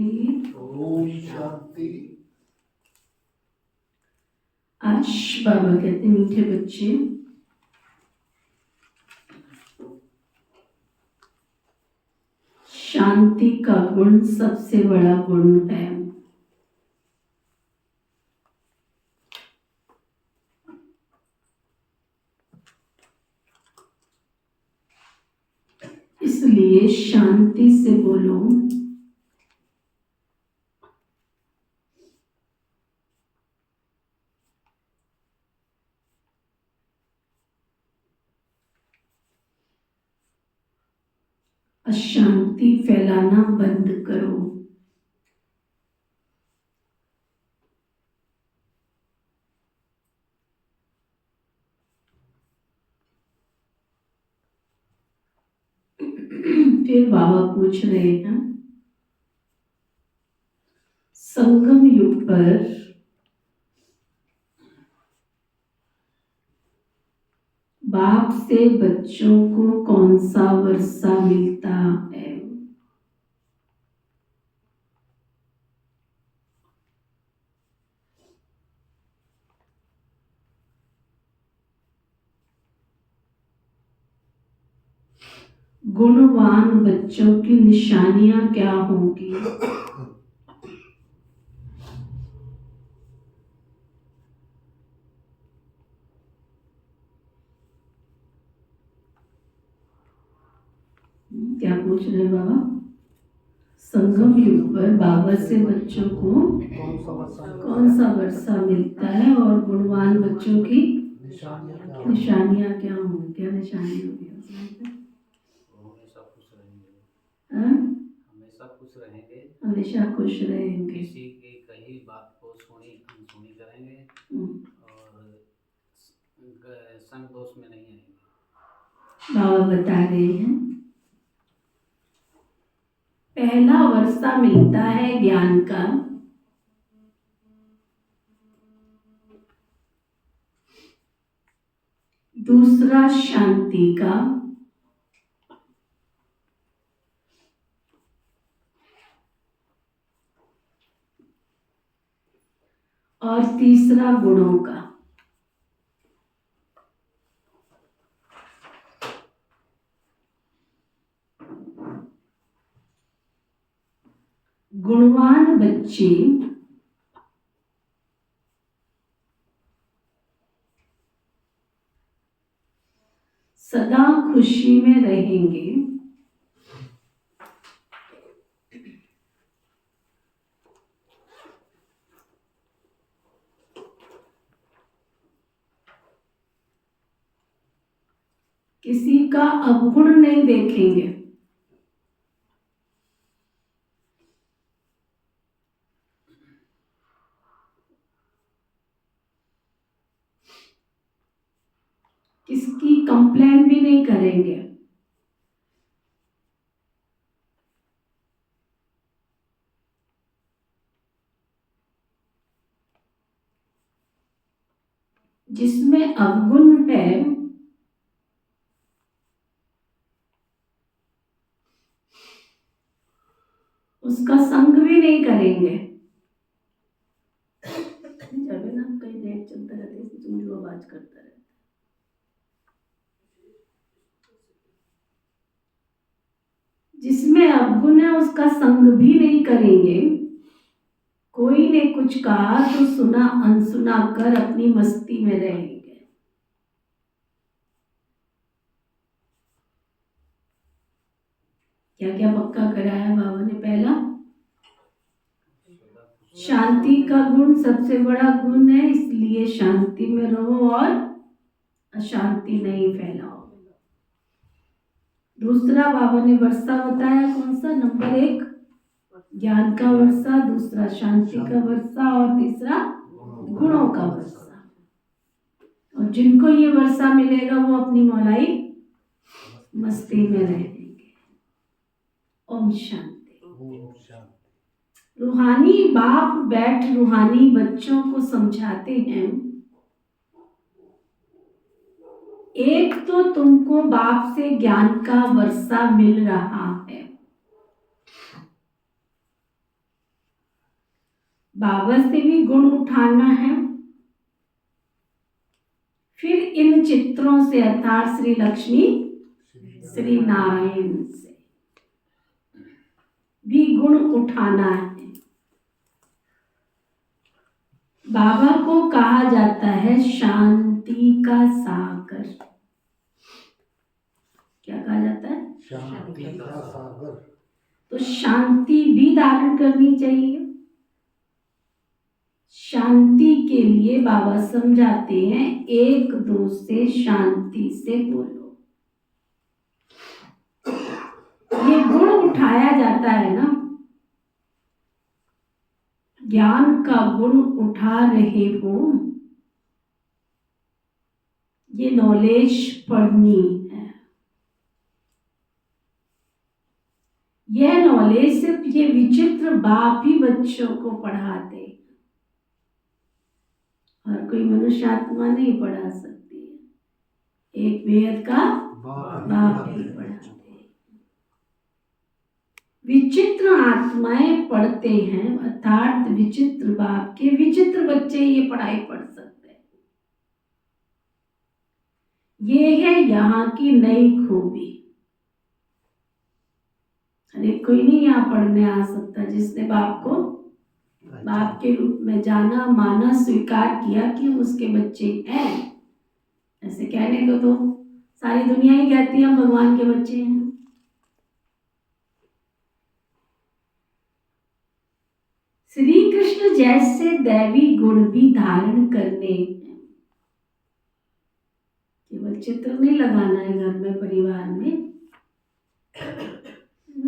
शांति। ओम शांति। आज बाबा कहते मीठे बच्चे, शांति का गुण सबसे बड़ा गुण है। इसलिए शांति से बोलो। अशांति फैलाना बंद करो। फिर बाबा पूछ रहे हैं, संगम युग पर बाप से बच्चों को कौन सा वर्षा मिलता है? गुणवान बच्चों की निशानियां क्या होंगी? क्या पूछ रहे बाबा? संगम युग पर बाबा से बच्चों को कौन सा वर्षा मिलता है और गुणवान बच्चों की निशानियां क्या होंगी? क्या निशानी होगी? हमेशा खुश रहेंगे। हाँ? हमेशा खुश रहेंगे। हमेशा खुश रहेंगे। किसी की कही बात को अनसुनी करेंगे और संग दोष में नहीं आएंगे। बाबा बता रहे हैं, पहला वर्षा मिलता है ज्ञान का, दूसरा शांति का, और तीसरा गुणों का। गुणवान बच्चे सदा खुशी में रहेंगे। किसी का अवगुण नहीं देखेंगे। किसकी कंप्लेंट भी नहीं करेंगे। जिसमें अवगुण है उसका संग भी नहीं करेंगे। जब ना कहीं नेट चलता रहता है, इसमें जो आवाज करता रहता है। जिसमें अवगुण है उसका संग भी नहीं करेंगे। कोई ने कुछ कहा तो सुना अनसुना कर अपनी मस्ती में रहेंगे। क्या क्या पक्का कराया बाबा ने? पहला, शांति का गुण सबसे बड़ा गुण है, इसलिए शांति में रहो और अशांति नहीं फैलाओ। दूसरा बाबा ने वर्षा बताया, कौन सा? नंबर 1 ज्ञान का वर्षा, दूसरा शांति का वर्षा और तीसरा गुणों का वर्षा। और जिनको ये वर्षा मिलेगा वो अपनी मौलाई मस्ती में रहेंगे। ओम शांति। रूहानी बाप बैठ रूहानी बच्चों को समझाते हैं, एक तो तुमको बाप से ज्ञान का वर्षा मिल रहा है, बाबा से भी गुण उठाना है, फिर इन चित्रों से अर्थात श्री लक्ष्मी श्री नारायण से भी गुण उठाना है। बाबा को कहा जाता है शांति का सागर। क्या कहा जाता है? शांति का सागर। तो शांति भी धारण करनी चाहिए। शांति के लिए बाबा समझाते हैं, एक दो से शांति से बोलो। ये गुण उठाया जाता है ना, ज्ञान का गुण उठा रहे हो, ये नॉलेज पढ़नी है। यह नॉलेज सिर्फ ये विचित्र बाप ही बच्चों को पढ़ाते, और कोई मनुष्य आत्मा नहीं पढ़ा सकती है। एक बेहद का बाप ही पढ़ाते। विचित्र आत्माएं पढ़ते हैं, अर्थात विचित्र बाप के विचित्र बच्चे ये पढ़ाई पढ़ सकते हैं। ये है यहाँ की नई खूबी। अरे कोई नहीं यहाँ पढ़ने आ सकता जिसने बाप को बाप के रूप में जाना, माना, स्वीकार किया कि हम उसके बच्चे हैं। ऐसे कहने को तो सारी दुनिया ही कहती है हम भगवान के बच्चे हैं। श्री कृष्ण जैसे दैवी गुण भी धारण करने हैं। केवल चित्र नहीं लगाना है घर में, परिवार में।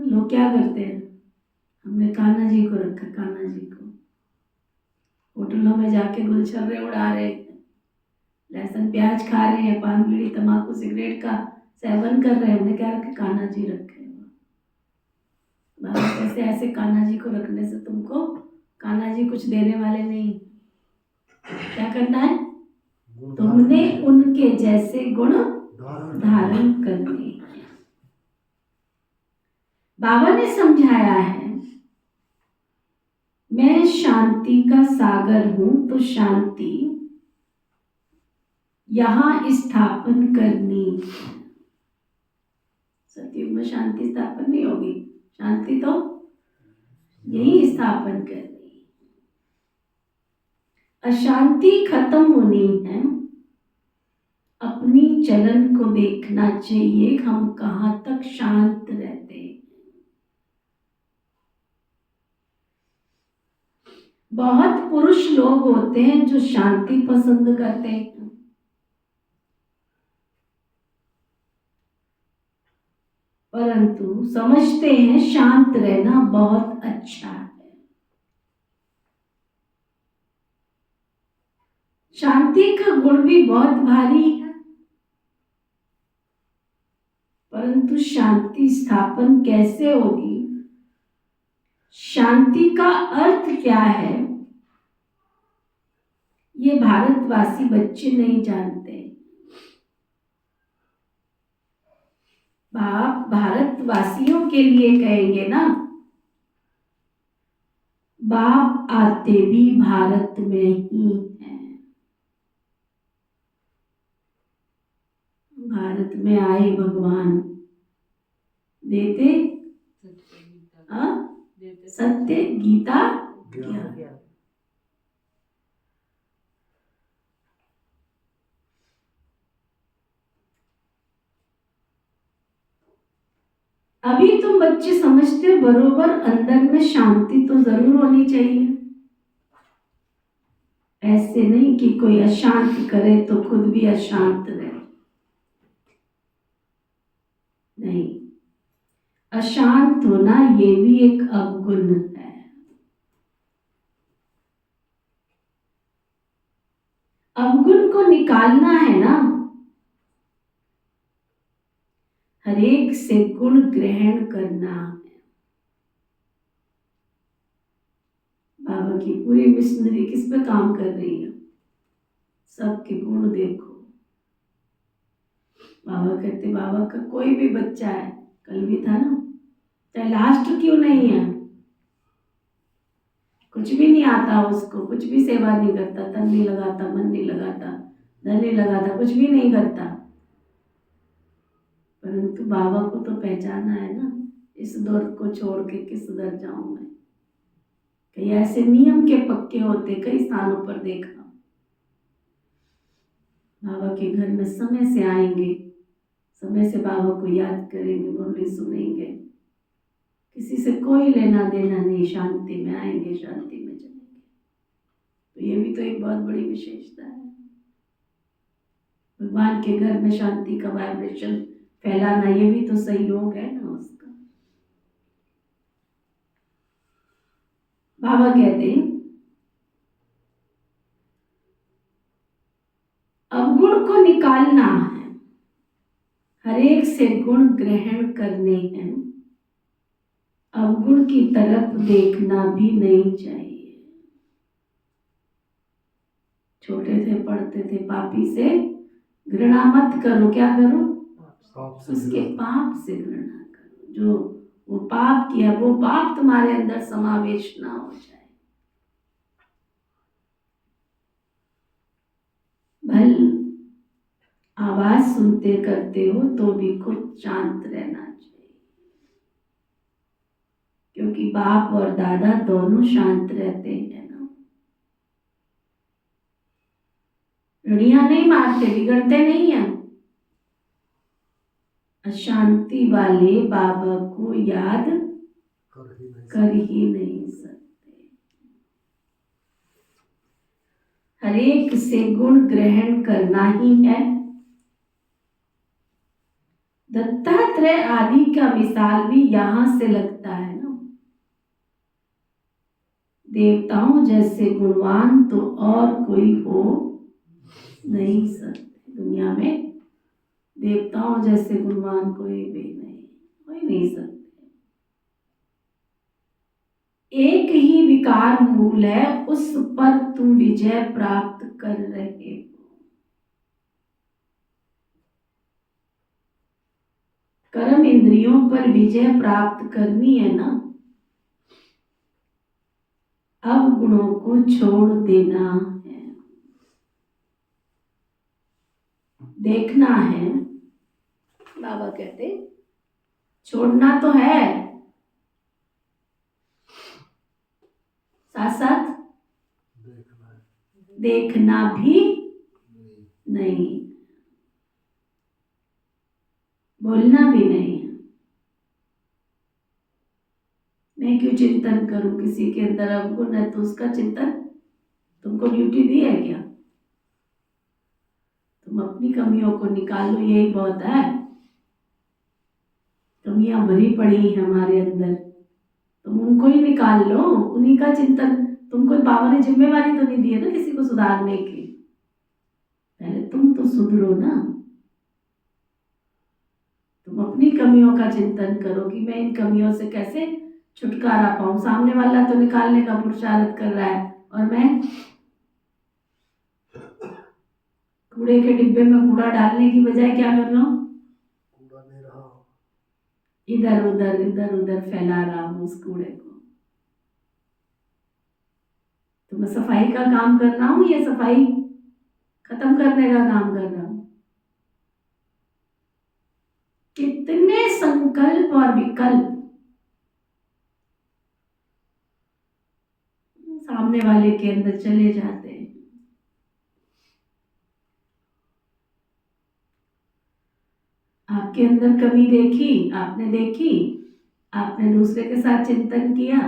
लोग क्या करते हैं, हमने कान्हा जी को रखा, कान्हा जी को। होटलों में जाके गुलछर्रे उड़ा रहे हैं, लहसुन प्याज खा रहे हैं, पान बीड़ी तंबाकू सिगरेट का सेवन कर रहे हैं। हमने क्या रखे? कान्हा जी रखे। बाबा कैसे ऐसे कान्हा जी को रखने से तुमको कान्हा जी कुछ देने वाले नहीं। क्या करना है? तुमने उनके जैसे गुण धारण करने। बाबा ने समझाया है, मैं शांति का सागर हूं, तो शांति यहां स्थापन करनी है। सतयुग में शांति स्थापन नहीं होगी, शांति तो यही स्थापन करनी। अशांति खत्म होनी है। अपनी चलन को देखना चाहिए, हम कहां तक शांत रहते हैं। बहुत पुरुष लोग होते हैं जो शांति पसंद करते हैं, परंतु समझते हैं शांत रहना बहुत अच्छा है। शांति का गुण भी बहुत भारी है, परंतु शांति स्थापन कैसे होगी, शांति का अर्थ क्या है, ये भारतवासी बच्चे नहीं जानते। बाप भारतवासियों के लिए कहेंगे ना, बाप आते भी भारत में ही हैं। भारत में आए भगवान, देते सत्य गीता ज्ञान। अभी तुम बच्चे समझते हो बरोबर, अंदर में शांति तो जरूर होनी चाहिए। ऐसे नहीं कि कोई अशांत करे तो खुद भी अशांत रहे, नहीं। अशांत होना ये भी एक अवगुण है। अवगुण को निकालना है ना, हरेक से गुण ग्रहण करना है। बाबा की पूरी मिशनरी किस पे काम कर रही है? सबके गुण देखो। बाबा कहते, बाबा का कोई भी बच्चा है, कल भी था ना, चाहे लास्ट क्यों नहीं है, कुछ भी नहीं आता उसको, कुछ भी सेवा नहीं करता, तन नहीं लगाता, मन नहीं लगाता, धन नहीं लगाता, कुछ भी नहीं करता। परंतु बाबा को तो पहचाना है ना, इस दौर को छोड़ के किस दर जाऊं मैं। कई ऐसे नियम के पक्के होते, कई स्थानों पर देखा। बाबा के घर में समय से आएंगे, समय से बाबा को याद करेंगे, मुरली सुनेंगे, किसी से कोई लेना देना नहीं, शांति में आएंगे, शांति में चलेंगे। तो ये भी तो एक बहुत बड़ी विशेषता है। भगवान के घर में शांति का वाइब्रेशन फैलाना, ये भी तो सहयोग है ना उसका। बाबा कहते हैं अवगुण को निकालना है, हर एक से गुण ग्रहण करने हैं, अवगुण की तरफ देखना भी नहीं चाहिए। छोटे थे पढ़ते थे, पापी से घृणा मत करो, क्या करो? उसके पाप से घृणा करो। जो वो पाप किया, वो पाप तुम्हारे अंदर समावेश ना हो जाए। भल आवाज सुनते करते हो तो भी खुद शांत रहना चाहिए, क्योंकि बाप और दादा दोनों शांत रहते हैं ना। ऋणिया नहीं मारते, बिगड़ते नहीं है। अशांति वाले बाबा को याद कर ही नहीं सकते। हर एक से गुण ग्रहण करना ही है। दत्तात्रेय आदि का मिसाल भी यहां से लगता है ना। देवताओं जैसे गुणवान तो और कोई हो नहीं सकते दुनिया में। देवताओं जैसे गुणवान कोई भी नहीं, कोई नहीं सकते। एक ही विकार मूल है, उस पर तुम विजय प्राप्त कर रहे हो। कर्म इंद्रियों पर विजय प्राप्त करनी है ना, अब गुणों को छोड़ देना है, देखना है। बाबा कहते छोड़ना तो है, साथ साथ देखना भी नहीं, बोलना भी नहीं। मैं क्यों चिंतन करूं? किसी के अंदर अवगुण है तो उसका चिंतन तुमको ड्यूटी दी है क्या? तुम अपनी कमियों को निकालो, यही बहुत है। कमियां भरी पड़ी हैं हमारे अंदर, तुम उनको ही निकाल लो, उन्हीं का चिंतन। तुमको बाबा ने जिम्मेवारी तो नहीं दी है ना किसी को सुधारने की। पहले तुम तो सुधरो ना। तुम अपनी कमियों का चिंतन करो कि मैं इन कमियों से कैसे छुटकारा पाऊं। सामने वाला तो निकालने का पुरुषार्थ कर रहा है और मैं कूड़े के डिब्बे में कूड़ा डालने की बजाय क्या कर रहा हूँ? इधर उधर फैला रहा हूँ उस कूड़े को। तो मैं सफाई का काम कर रहा हूँ या सफाई खत्म करने का काम कर रहा हूँ? कितने संकल्प और विकल्प सामने वाले के अंदर चले जाते हैं। आपके अंदर कमी देखी, आपने देखी, आपने दूसरे के साथ चिंतन किया,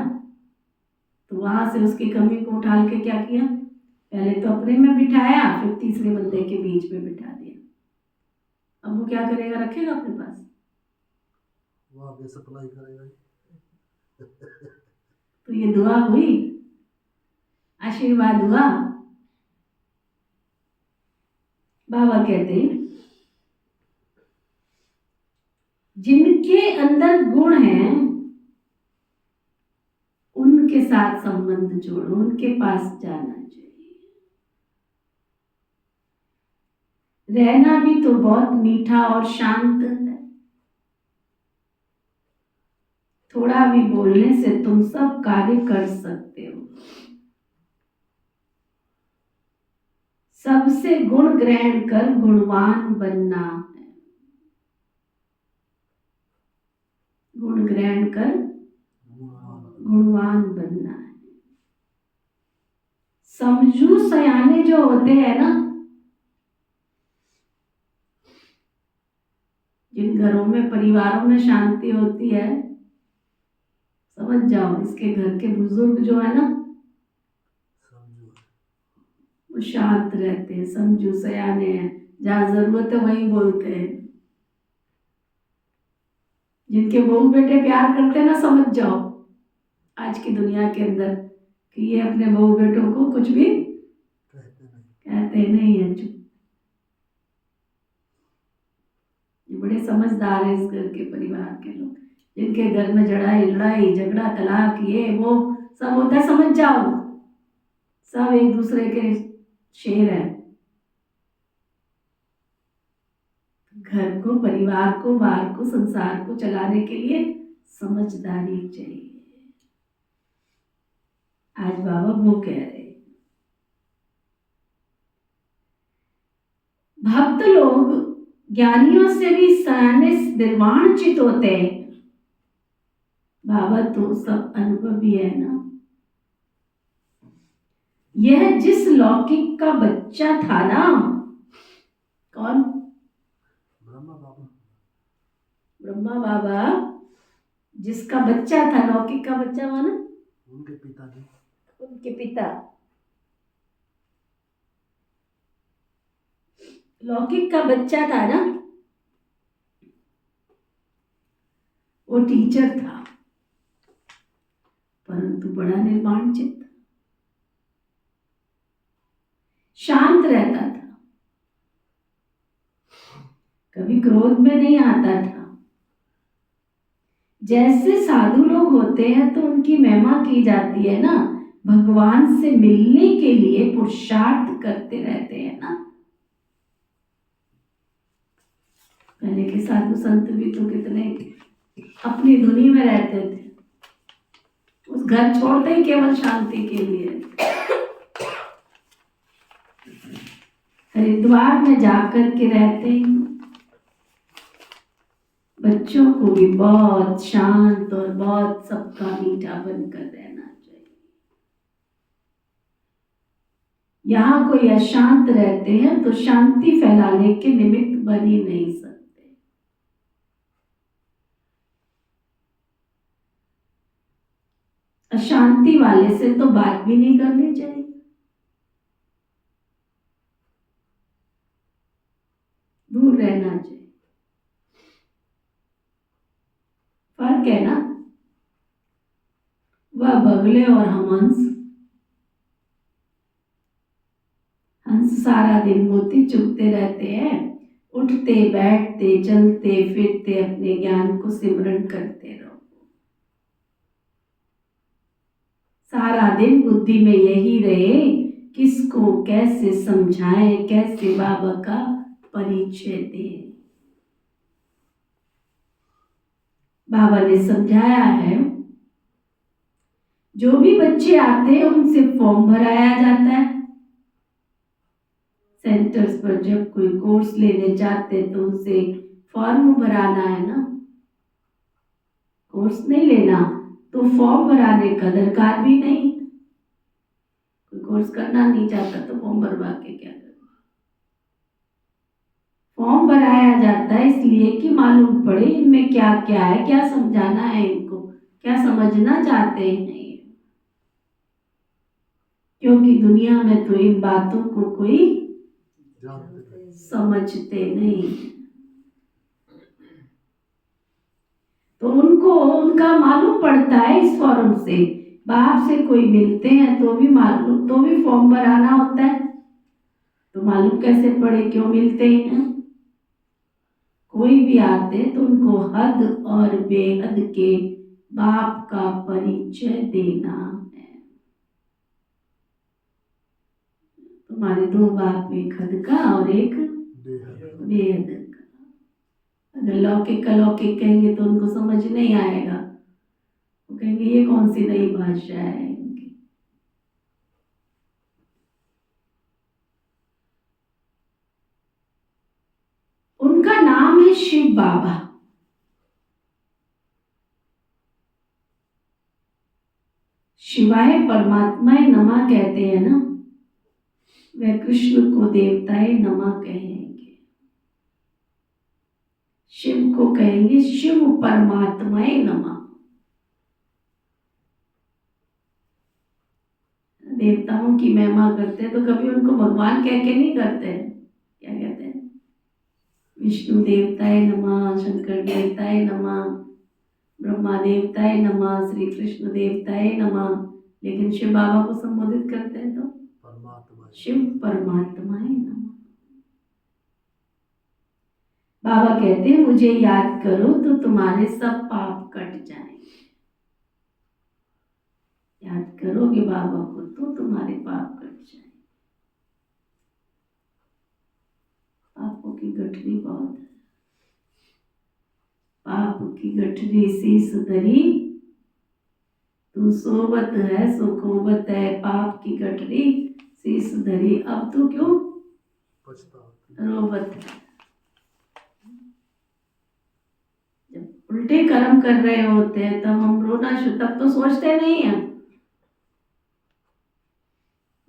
तो वहां से उसकी कमी को उठा के क्या किया? पहले तो अपने में बिठाया, फिर तीसरे बंदे के बीच में बिठा दिया। अब वो क्या करेगा? रखेगा अपने पास? वो आगे सप्लाई करेगा। तो ये दुआ हुई, आशीर्वाद हुआ। बाबा कहते हैं जिनके अंदर गुण हैं उनके साथ संबंध जोड़ो, उनके पास जाना चाहिए। रहना भी तो बहुत मीठा और शांत है। थोड़ा भी बोलने से तुम सब कार्य कर सकते हो। सबसे गुण ग्रहण कर गुणवान बनना है। गुण ग्रहण कर गुणवान बनना है। समझू सयाने जो होते हैं ना, जिन घरों में परिवारों में शांति होती है, समझ जाओ इसके घर के बुजुर्ग जो है ना, वो शांत रहते हैं, समझू सयाने हैं, जहां जरूरत है वहीं बोलते हैं। जिनके बहू बेटे प्यार करते हैं ना, समझ जाओ आज की दुनिया के अंदर कि ये अपने बहू बेटों को कुछ भी कहते नहीं है, चुप। ये बड़े समझदार है इस घर के परिवार के लोग। जिनके घर में लड़ाई झगड़ा तलाक ये वो सब होता है, समझ जाओ सब एक दूसरे के शेर है। घर को, परिवार को, बाहर को, संसार को चलाने के लिए समझदारी चाहिए। आज बाबा वो कह रहे, भक्त लोग ज्ञानियों से भी सयाने निर्वाणचित होते हैं। बाबा तो सब अनुभवी है ना। यह जिस लौकिक का बच्चा था ना, कौन? ब्रह्मा बाबा जिसका बच्चा था, लौकिक का बच्चा माना उनके पिताजी, उनके पिता। लौकिक का बच्चा था ना, वो टीचर था, परंतु बड़ा निर्वाणचित, शांत रहता था, कभी क्रोध में नहीं आता था। जैसे साधु लोग होते हैं तो उनकी महिमा की जाती है ना, भगवान से मिलने के लिए पुरुषार्थ करते रहते हैं ना। पहले के साधु संत भी तो कितने अपनी धुनी में रहते थे, उस घर छोड़ते ही केवल शांति के लिए। हरिद्वार में जाकर के रहते हैं। बच्चों को भी बहुत शांत और बहुत सबका मीठा बनकर रहना चाहिए। यहाँ कोई अशांत रहते हैं तो शांति फैलाने के निमित्त बन ही नहीं सकते। अशांति वाले से तो बात भी नहीं करनी चाहिए। दूर रहना चाहिए। फर्क है ना, वह बगले और हम हंस। हंस सारा दिन मोती चुगते रहते हैं, उठते बैठते चलते फिरते अपने ज्ञान को सिमरन करते रहो। सारा दिन बुद्धि में यही रहे, किसको कैसे समझाएं, कैसे बाबा का परिचय दें। बाबा ने समझाया है, जो भी बच्चे आते हैं उनसे फॉर्म भराया जाता है। सेंटर्स पर जब कोई कोर्स लेने जाते तो उनसे फॉर्म भराना है ना। कोर्स नहीं लेना तो फॉर्म भराने का दरकार भी नहीं। कोई कोर्स करना नहीं चाहता तो फॉर्म भरवा के क्या करना। फॉर्म भराया जाता है इसलिए कि मालूम पड़े इनमें क्या क्या है, क्या समझाना है इनको, क्या समझना चाहते हैं। क्योंकि दुनिया में तो इन बातों को कोई समझते नहीं, तो उनको उनका मालूम पड़ता है इस फॉर्म से। बाप से कोई मिलते हैं तो भी मालूम, तो भी फॉर्म भराना होता है, तो मालूम कैसे पड़े क्यों मिलते हैं। कोई भी आते तो उनको हद और बेहद के बाप का परिचय देना है। तुम्हारे दो बाप, एक हद का और एक बेहद का। अगर लौकिक का लौकिक कहेंगे तो उनको समझ नहीं आएगा, वो कहेंगे ये कौन सी नई भाषा है इनकी। शिव बाबा। शिवाय परमात्माए नमः कहते हैं ना, वह कृष्ण को देवताए नमः कहेंगे। शिव को कहेंगे शिव परमात्माए नमः। देवताओं की महिमा करते हैं तो कभी उनको भगवान कह के नहीं करते हैं। क्या कहते हैं? विष्णु देवताए नमः, शंकर देवताए नमः, ब्रह्मा देवताए नमः, श्री कृष्ण देवताए नमः। लेकिन शिव बाबा को संबोधित करते हैं तो परमात्मा शिव परमात्माए नमः। बाबा कहते हैं मुझे याद करो तो तुम्हारे सब पाप कट जाएंगे। याद करोगे बाबा को तो तुम्हारे पाप कट जाएंगे। पापों की गठरी बहुत है। पाप की गठरी शीस धरी, तू सोबत है सुखोबत है। पाप की गठरी शीस धरी, अब तू क्यों पछतावा। रोबत है। जब उल्टे कर्म कर रहे होते हैं तब हम रोना शुरू, तब तो सोचते नहीं हैं।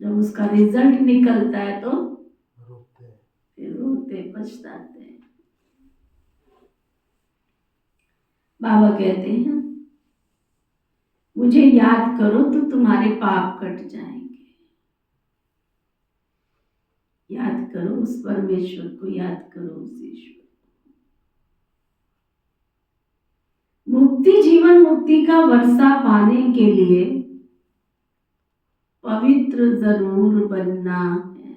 जब उसका रिजल्ट निकलता है तो रोते हैं, फिर रोते पछताते हैं। बाबा कहते हैं मुझे याद करो तो तुम्हारे पाप कट जाएंगे। याद करो उस परमेश्वर को, याद करो उस ईश्वर। मुक्ति जीवन मुक्ति का वर्षा पाने के लिए पवित्र जरूर बनना है।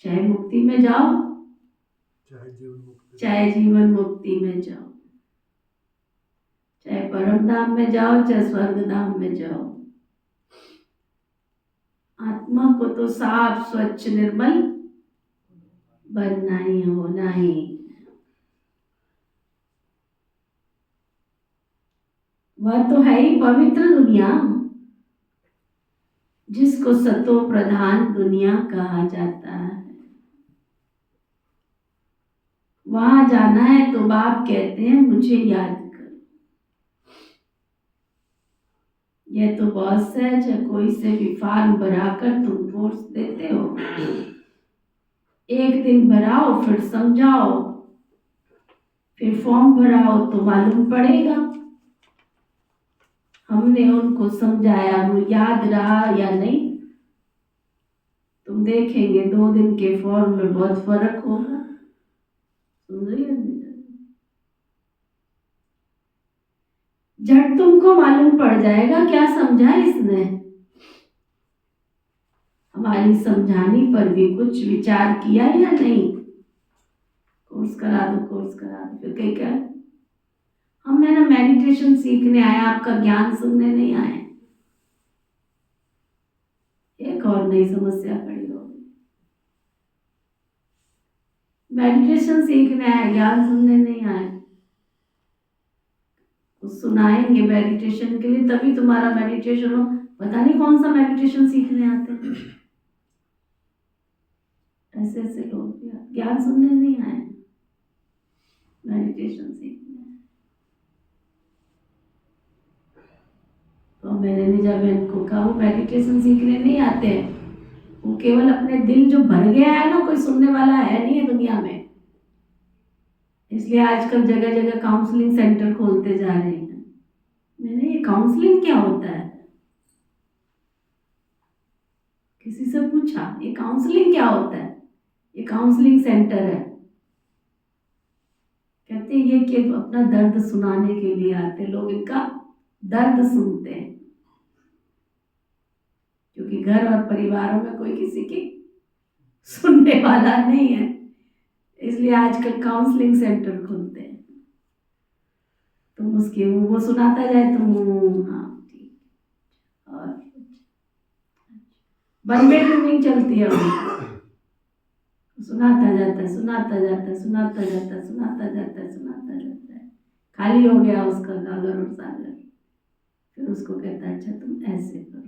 चाहे मुक्ति में जाओ, चाहे जीवन मुक्ति में जाओ, चाहे परम धाम में जाओ, चाहे स्वर्ग धाम में जाओ, आत्मा को तो साफ स्वच्छ निर्मल बनना ही, होना ही। वह तो है ही पवित्र दुनिया, जिसको सतो प्रधान दुनिया कहा जाता है। वहां जाना है तो बाप कहते हैं मुझे याद करो। यह तो बहुत सहज है, कोई से भी फॉर्म भराकर तुम कोर्स देते हो, एक दिन भराओ फिर समझाओ, फिर फॉर्म भराओ तो मालूम पड़ेगा। हमने उनको समझाया, वो याद रहा या नहीं, तुम देखेंगे 2 दिन के फॉर्म में बहुत फर्क होगा। सुन रही है? झट तुमको मालूम पड़ जाएगा क्या समझा इसने। हमारी समझाने पर भी कुछ विचार किया या नहीं। कोर्स करा दो, कोर्स करा दो, फिर कहीं क्या हम है ना मेडिटेशन सीखने आए, आपका ज्ञान सुनने नहीं आए। एक और नई समस्या खड़ी होगी। मेडिटेशन सीखने आए, ज्ञान सुनने नहीं आए। कुछ सुनाएंगे मेडिटेशन के लिए तभी तुम्हारा मेडिटेशन हो। पता नहीं कौन सा मेडिटेशन सीखने आते हैं। ऐसे ऐसे लोग ज्ञान सुनने नहीं आए, मेडिटेशन सीखने। तो मैंने निजा बहन को कहा वो मेडिटेशन सीखने नहीं आते हैं, वो केवल अपने दिल जो भर गया है ना, कोई सुनने वाला है नहीं है दुनिया में। इसलिए आजकल जगह जगह काउंसलिंग सेंटर खोलते जा रहे हैं। मैंने ये काउंसलिंग क्या होता है, किसी से पूछा ये काउंसलिंग क्या होता है। ये काउंसलिंग सेंटर है। कहते ये कि अपना दर्द सुनाने के लिए आते लोग, इनका दर्द सुनते हैं, क्योंकि घर और परिवारों में कोई किसी की सुनने वाला नहीं है। इसलिए आजकल काउंसलिंग सेंटर खुलते हैं। तुम उसके वो सुनाता जाए तुम हाँ ठीक, और वन वे ट्यूनिंग चलती है, सुनाता जाता है, सुनाता जाता है, सुनाता जाता है, सुनाता जाता है, सुनाता जाता है। खाली हो गया उसका गागर और सागर। फिर उसको कहता है अच्छा तुम ऐसे करो।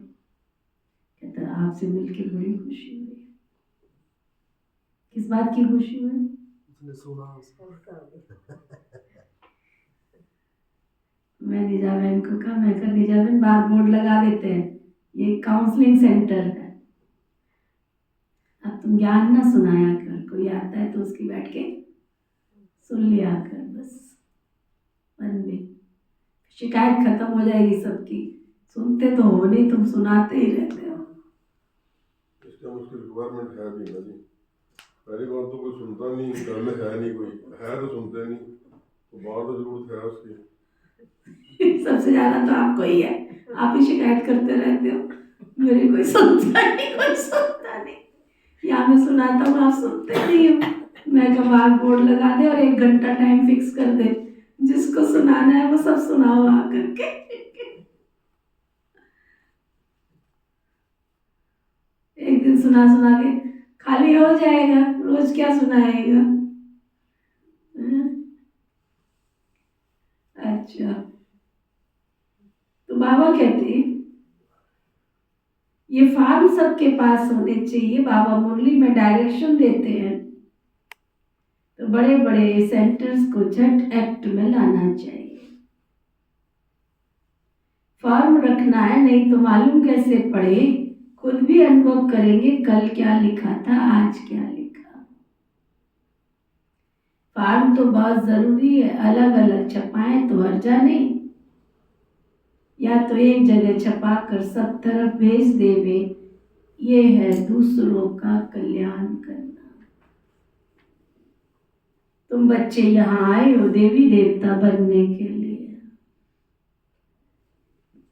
कहता है आपसे मिलके बड़ी खुशी हुई। किस बात की खुशी हुई? उसने सुना उसको। मैं निजा बहन को कहा, मैं कहा निजा बहन बाहर बोर्ड लगा देते हैं, ये काउंसलिंग सेंटर है, अब तुम ज्ञान ना सुनाया कर, कोई आता है तो उसकी बैठ के सुन लिया कर, बस मन में शिकायत खत्म हो जाएगी सबकी। सुनते तो हो नहीं, तुम सुनाते ही रहते हो। इसका मुझको रिक्वायरमेंट है भी ना जी। पहली बात तो कोई सुनता नहीं, घर में है नहीं, कोई है तो सुनते नहीं, तो बाहर तो जरूरत है उसकी। सबसे ज्यादा तो आपको ही है, आप ही शिकायत करते रहते हो, मेरे कोई सुनता नहीं, कोई सुनता नहीं। या मैं सुनाता हूँ, आप सुनते नहीं हो। मैं कहा बाहर बोर्ड लगा दे और 1 घंटा टाइम फिक्स कर दे, जिसको सुनाना है वो सब सुनाओ आकर के। एक दिन सुना सुना के खाली हो जाएगा, रोज क्या सुनाएगा? अच्छा, तो बाबा कहते हैं ये फार्म सबके पास होने चाहिए। बाबा मुरली में डायरेक्शन देते हैं, तो बड़े बड़े सेंटर्स को झट एक्ट में लाना चाहिए। फॉर्म रखना है, नहीं तो मालूम कैसे पढ़े, खुद भी अनुभव करेंगे कल क्या लिखा था, आज क्या लिखा। फॉर्म तो बहुत जरूरी है, अलग अलग छपाएं तो हर्जा नहीं, या तो एक जगह छपा कर सब तरफ भेज देवे, ये है दूसरों का कल्याण करना। तुम बच्चे यहाँ आए हो देवी देवता बनने के लिए।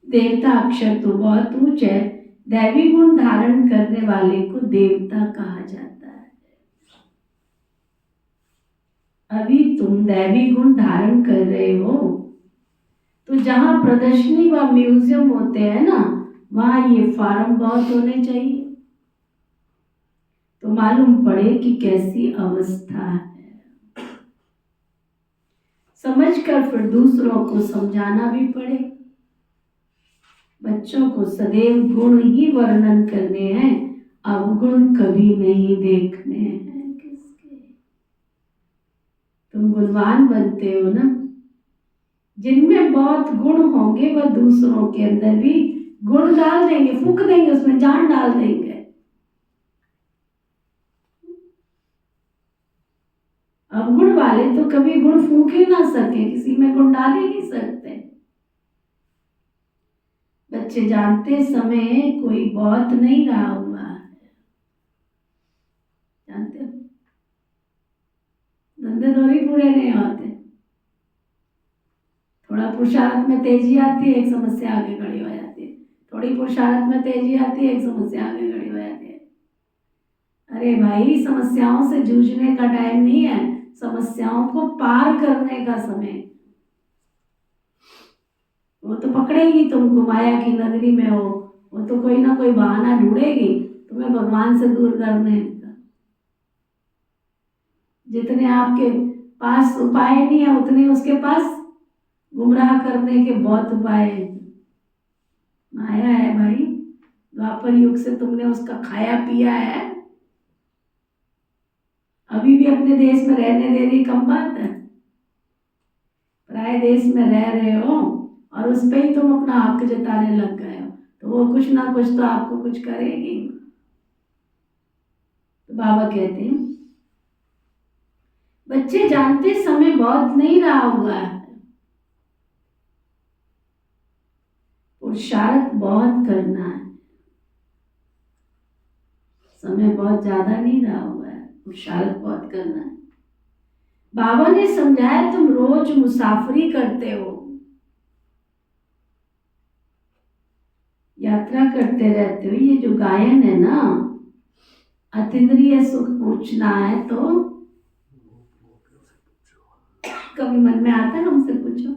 देवता अक्षर तो बहुत ऊंच है, दैवी गुण धारण करने वाले को देवता कहा जाता है। अभी तुम दैवी गुण धारण कर रहे हो, तो जहां प्रदर्शनी व म्यूजियम होते हैं ना, वहां ये फार्म बहुत होने चाहिए, तो मालूम पड़े कि कैसी अवस्था है। समझकर फिर दूसरों को समझाना भी पड़े। बच्चों को सदैव गुण ही वर्णन करने हैं, अवगुण कभी नहीं देखने हैं किसके। तुम गुणवान बनते हो ना, जिनमें बहुत गुण होंगे वह दूसरों के अंदर भी गुण डाल देंगे, फूंक देंगे, उसमें जान डाल देंगे। अवगुण वाले तो कभी गुण फूंक ही ना सके, किसी में गुण डाल ही नहीं सकते। बच्चे जानते समय कोई बहुत नहीं रहा हुआ है, जानते हो, धंधे थोड़ी पूरे नहीं होते। थोड़ा पुरुषार्थ में तेजी आती है, एक समस्या आगे खड़ी हो जाती है, थोड़ी पुरुषार्थ में तेजी आती है, एक समस्या आगे खड़ी हो जाती है। अरे भाई, समस्याओं से जूझने का टाइम नहीं है, समस्याओं को पार करने का समय। वो तो पकड़ेगी तुमको, माया की नगरी में हो, वो तो कोई ना कोई बहाना ढूंढेगी तुम्हें भगवान से दूर करने का। जितने आपके पास उपाय नहीं है, उतने उसके पास गुमराह करने के बहुत उपाय हैं। माया है भाई, द्वापर युग से तुमने उसका खाया पिया है, अभी भी अपने देश में रहने दे रही कम बात है। पराये देश में रह रहे हो और उस पे ही तुम अपना हक जताने लग गए हो, तो वो कुछ ना कुछ तो आपको कुछ करेगी। तो बाबा कहते हैं बच्चे जानते समय बहुत नहीं रहा हुआ है, पुरुषार्थ बहुत करना है, समय बहुत ज्यादा नहीं रहा हुआ है, पुरुषार्थ बहुत करना है। बाबा ने समझाया तुम रोज मुसाफरी करते हो, यात्रा करते रहते हो। ये जो गायन है ना, अतीन्द्रिय सुख पूछना है तो कभी मन में आता है हमसे पूछो,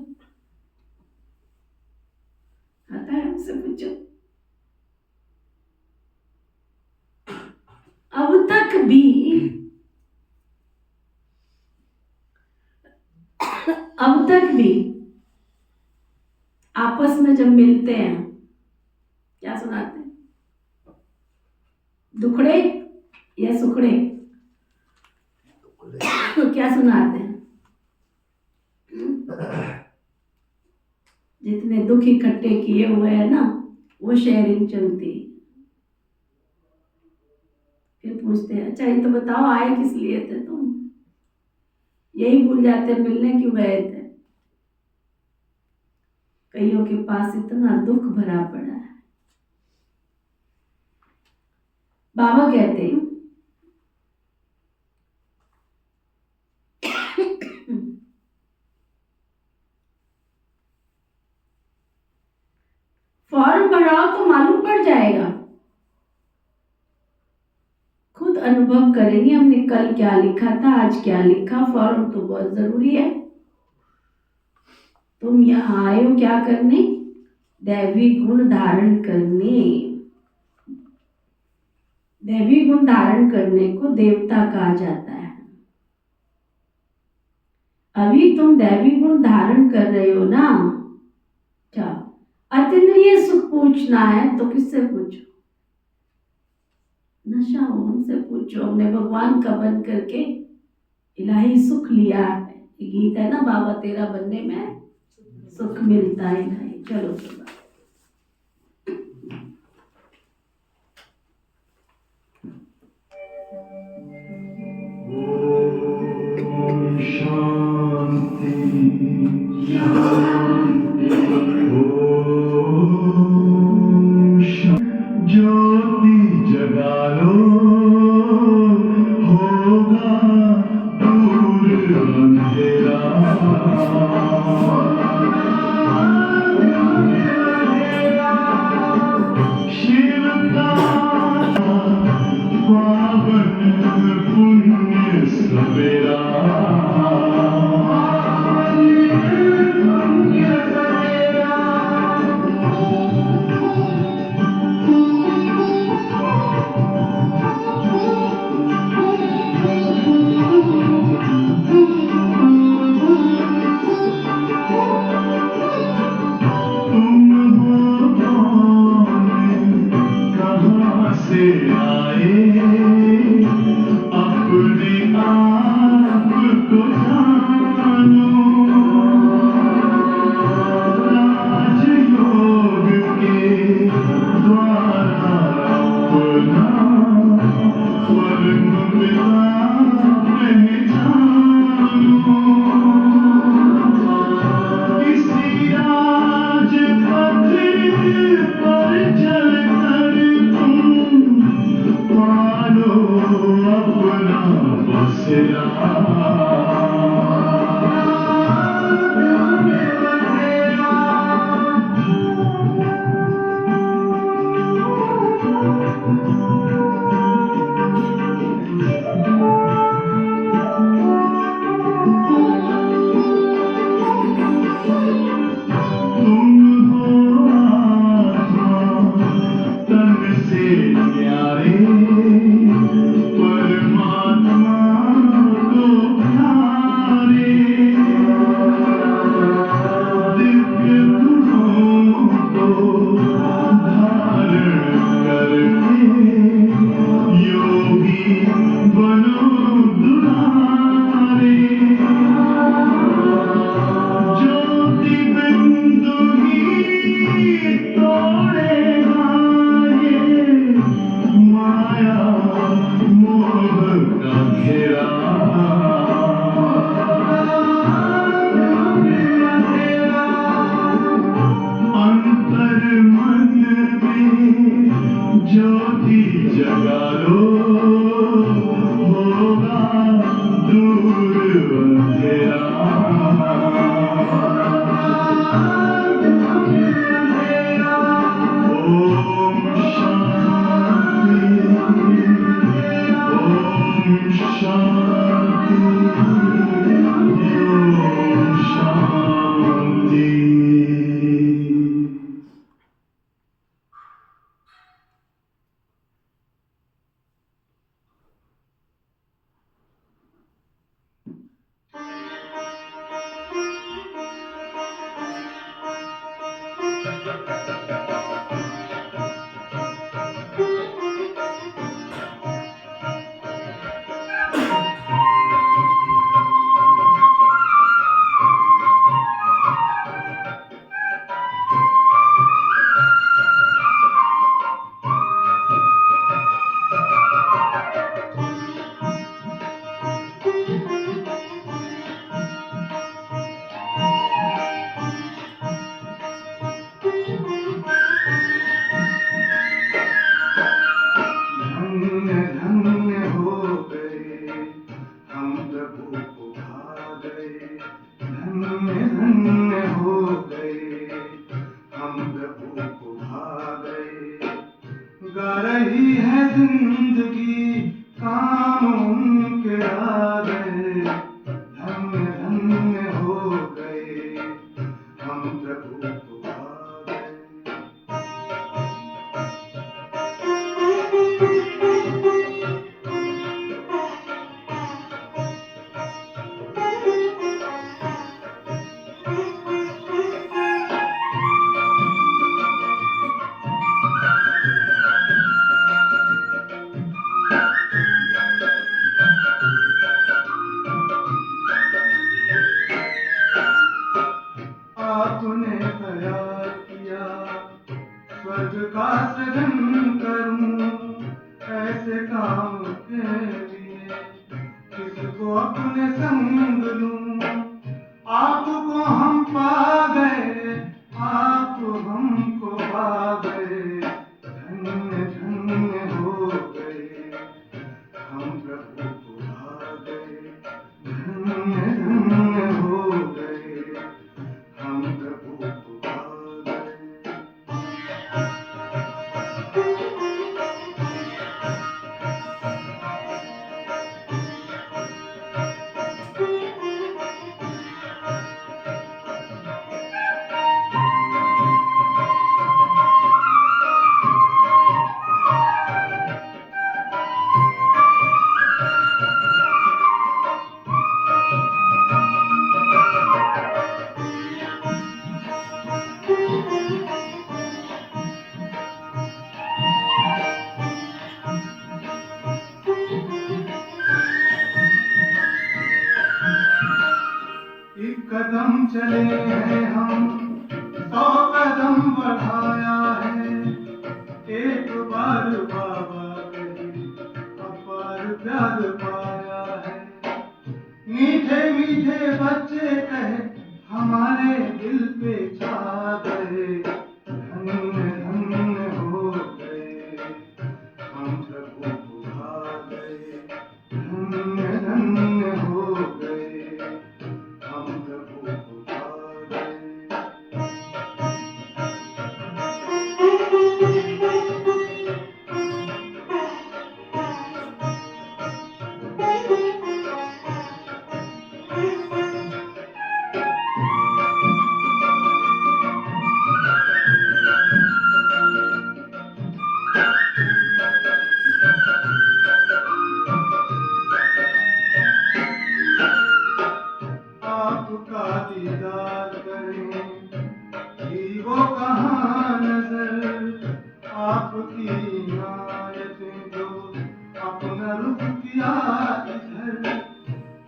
आता है हमसे पूछो। अब तक भी आपस में जब मिलते हैं क्या सुनाते हैं, दुखड़े या सुखड़े? तो क्या सुनाते हैं? जितने दुख इकट्ठे किए हुए हैं ना, वो शेयरिंग चलती है। फिर पूछते हैं, अच्छा ये तो बताओ आए किस लिए थे तुम? यही भूल जाते, मिलने क्यों गए थे? कईयों के पास इतना दुख भरा पड़ा है। बाबा कहते हैं फॉर्म भराओ तो मालूम पड़ जाएगा, खुद अनुभव करेंगे हमने कल क्या लिखा था, आज क्या लिखा। फॉर्म तो बहुत जरूरी है। तुम यहाँ आए हो क्या करने? दैवी गुण धारण करने। दैवी गुण धारण करने को देवता कहा जाता है। अभी तुम दैवी गुण धारण कर रहे हो ना। क्या अतीन्द्रिय सुख पूछना है तो किससे पूछो? नशा हो हमसे पूछो। हमने भगवान का बन करके इलाही सुख लिया है। ये गीत है ना, बाबा तेरा बनने में सुख मिलता है इलाही। चलो सुबह शांति शांति ज्योति जगा लो, होगा दूर अंधेरा। शिव का पावन पुण्य सवेरा। तुम हो कौन, कहाँ से आए, अपने आप को जानो। राजयोग के द्वारा अपना परम पिता पहचानो। इसी राज पथ पर चलकर तुम पालो अपना बसेरा। तुम हो आत्मा तन से न्यारे, परमात्मा को प्यारे। दिव्य गुणों को धारण करके योगी बनो दुलारे। ज्योति बिंदु ही तोड़ेगा ये माया मोह का घेरा। अंतर मन में ज्योति जगा लो, होगा दूर अंधेरा। ओम शांति, ओम शांति, ओम शांति। हम प्रभु को भा गए। गा रही है जिंदगी, काम उनके आ गए। धन्य धन्य हो गए, हम प्रभु को भा गए। आपने ख्याल किया स्वर्ग का सृजन करूं, ऐसे काम के लिए किसको अपने संग लूं। आपको हम पा गए, आप हमको पा गए। धन्य धन्य हो गए, हम प्रभु को भा गए। धन्य धन्य हो गए, हम प्रभु को भा गए। एक कदम चले हैं हम, 100 कदम बढ़ाया है। एक बार बाबा कहे, अपार प्यार पाया है। मीठे मीठे बच्चे कहे, हमारे दिल पे छा गए। धन्य धन्य हो गए, हम प्रभु को भा गए। धन्य धन्य हो गए, हम प्रभु को भा गए। आपका दीदार करें, वो कहाँ नजर। आपकी इनायतें जो अपना रुख किया इधर।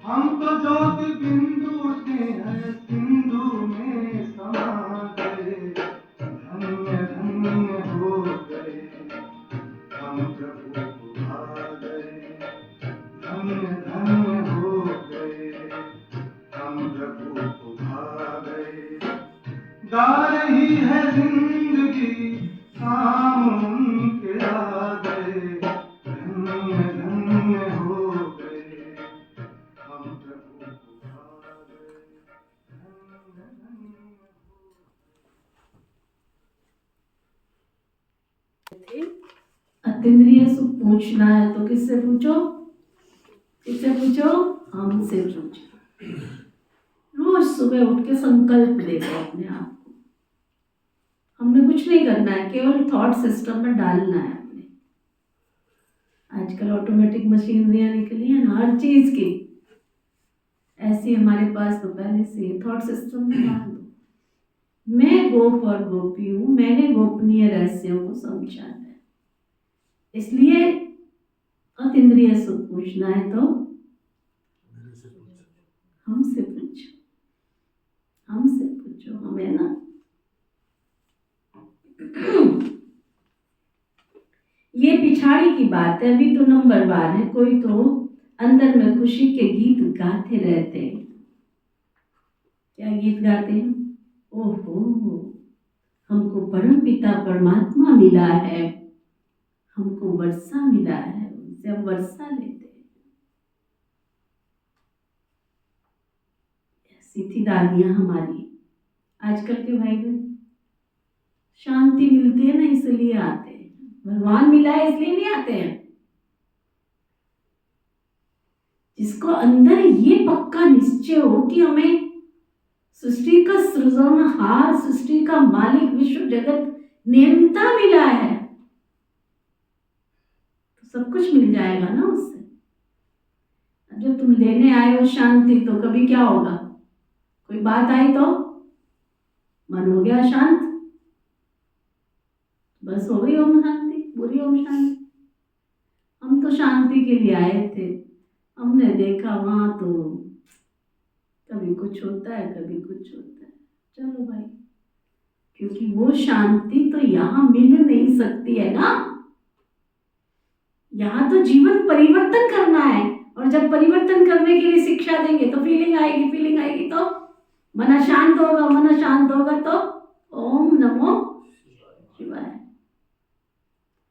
हम तो ज्योति बिंदु से हैं, सिंधु में समा गए। धन्य धन्य हो गए, हम प्रभु को भा गए। धन्य धन्य हो गए, हम प्रभु को भा गए। गा रही है जिंदगी, काम उनके आ गए। धन्य धन्य हो गए, हम प्रभु को भा गए। धन्य धन्य अतीन्द्रिय सुख पूछना है तो किससे पूछो? किससे पूछो? हमसे पूछो। रोज सुबह उठ के संकल्प देखो अपने आप को। हमने कुछ नहीं करना है, केवल थॉट सिस्टम में डालना है अपने। आजकल ऑटोमेटिक मशीनरियां निकली है ना हर चीज की, ऐसी हमारे पास तो पहले से थॉट सिस्टम में डाल दो। मैं गोप और गोपी हूँ, मैंने गोपनीय रहस्यों को समझा है। इसलिए अतीन्द्रिय सुख पूछना है तो मेरे से पूछो। हमसे पूछो, हमसे पूछो, हमें ना। ये पिछाड़ी की बात है, अभी तो नंबर बार है। कोई तो अंदर में खुशी के गीत गाते रहते हैं। क्या गीत गाते हैं? ओहो, हमको परम पिता परमात्मा मिला है, हमको वर्षा मिला है, उनसे हम वर्षा लेते हैं। ऐसी थी दादियां हमारी। आजकल के भाई बहन शांति मिलती है ना, इसलिए आते हैं। भगवान मिला है इसलिए नहीं आते हैं। जिसको अंदर ये पक्का निश्चय हो कि हमें सृष्टि का सृजनहार, सृष्टि का मालिक, विश्व जगत नियंता मिला है, तो सब कुछ मिल जाएगा ना उससे। अब जब तुम लेने आए हो शांति, तो कभी क्या होगा, कोई बात आई तो मन हो गया शांत, बस हो गई ओम शांति, बुरी ओम शांति। हम तो शांति के लिए आए थे, हमने देखा वहां तो कभी कुछ होता है, कभी कुछ होता है। चलो भाई, क्योंकि वो शांति तो यहाँ मिल नहीं सकती है ना। यहाँ तो जीवन परिवर्तन करना है, और जब परिवर्तन करने के लिए शिक्षा देंगे तो फीलिंग आएगी, फीलिंग आएगी तो मन शांत होगा, मन शांत होगा तो ओम नमो शिवाय।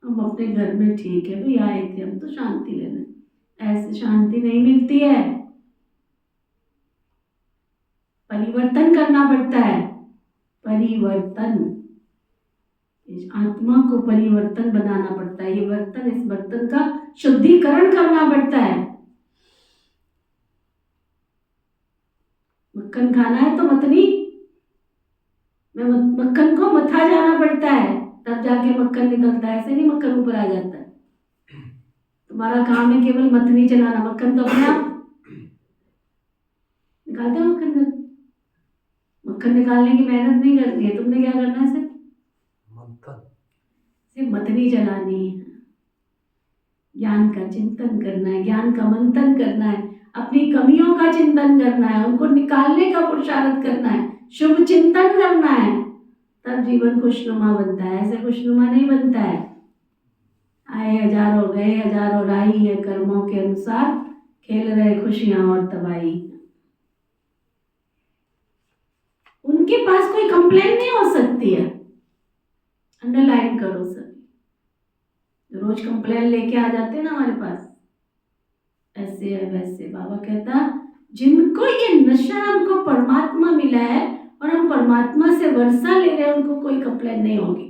हम अपने घर में ठीक है भाई, आए थे हम तो शांति लेने, ऐसे शांति नहीं मिलती है, परिवर्तन करना पड़ता है। परिवर्तन, इस आत्मा को परिवर्तन बनाना पड़ता है। ये बर्तन, इस बर्तन का शुद्धिकरण करना पड़ता है। मक्खन खाना है तो मतनी में मक्खन को मथा जाना पड़ता है, तब जाके मक्खन निकलता है। ऐसे नहीं मक्खन ऊपर आ जाता है। तुम्हारा काम है केवल मथनी चलाना, मक्खन तो अपने आप निकालते हो। मक्खन निकालने की मेहनत नहीं करनी है, तुमने क्या करना है, सिर्फ मथनी चलानी है। ज्ञान का चिंतन करना है, ज्ञान का मंथन करना है, अपनी कमियों का चिंतन करना है, उनको निकालने का पुरुषार्थ करना है, शुभ चिंतन करना है, तब जीवन खुशनुमा बनता है। ऐसे खुशनुमा नहीं बनता है। आए हजारों, गए हजारों, राही है कर्मों के अनुसार, खेल रहे खुशियां और तबाही। उनके पास कोई कंप्लेन नहीं हो सकती है। अंडरलाइन करो सभी। रोज कंप्लेन लेके आ जाते हैं ना हमारे पास, ऐसे है वैसे। बाबा कहता, जिनको ये नशा, हमको परमात्मा मिला है और हम परमात्मा से वर्षा ले रहे हैं, उनको कोई कंप्लेन नहीं होगी।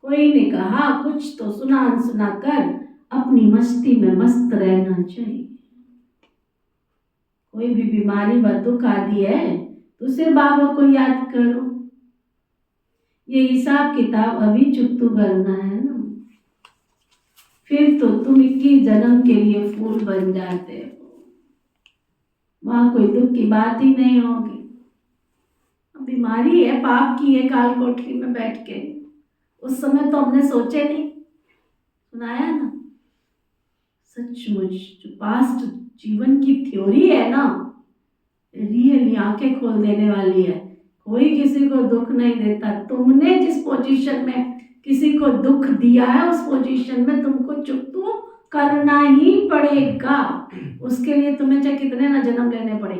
कोई ने कहा कुछ तो सुना अनसुना कर अपनी मस्ती में मस्त रहना चाहिए। कोई भी बीमारी व दुख आदि है तो सिर्फ बाबा को याद करो। ये हिसाब किताब अभी चुप्तू करना है ना, फिर तो तुम 21 जन्म के लिए फूल बन जाते हो, वहां कोई दुख की बात ही नहीं होगी। अब बीमारी है, पाप की है, काल कोठरी में बैठ के, उस समय तो हमने सोचे नहीं, सुनाया ना। सचमुच जो पास्ट जीवन की थ्योरी है ना, रियली आंखें खोल देने वाली है। कोई किसी को दुख नहीं देता। तुमने जिस पोजीशन में किसी को दुख दिया है, उस पोजीशन में तुमको चुप्तू करना ही पड़ेगा। उसके लिए तुम्हें चाहे कितने ना जन्म लेने पड़े।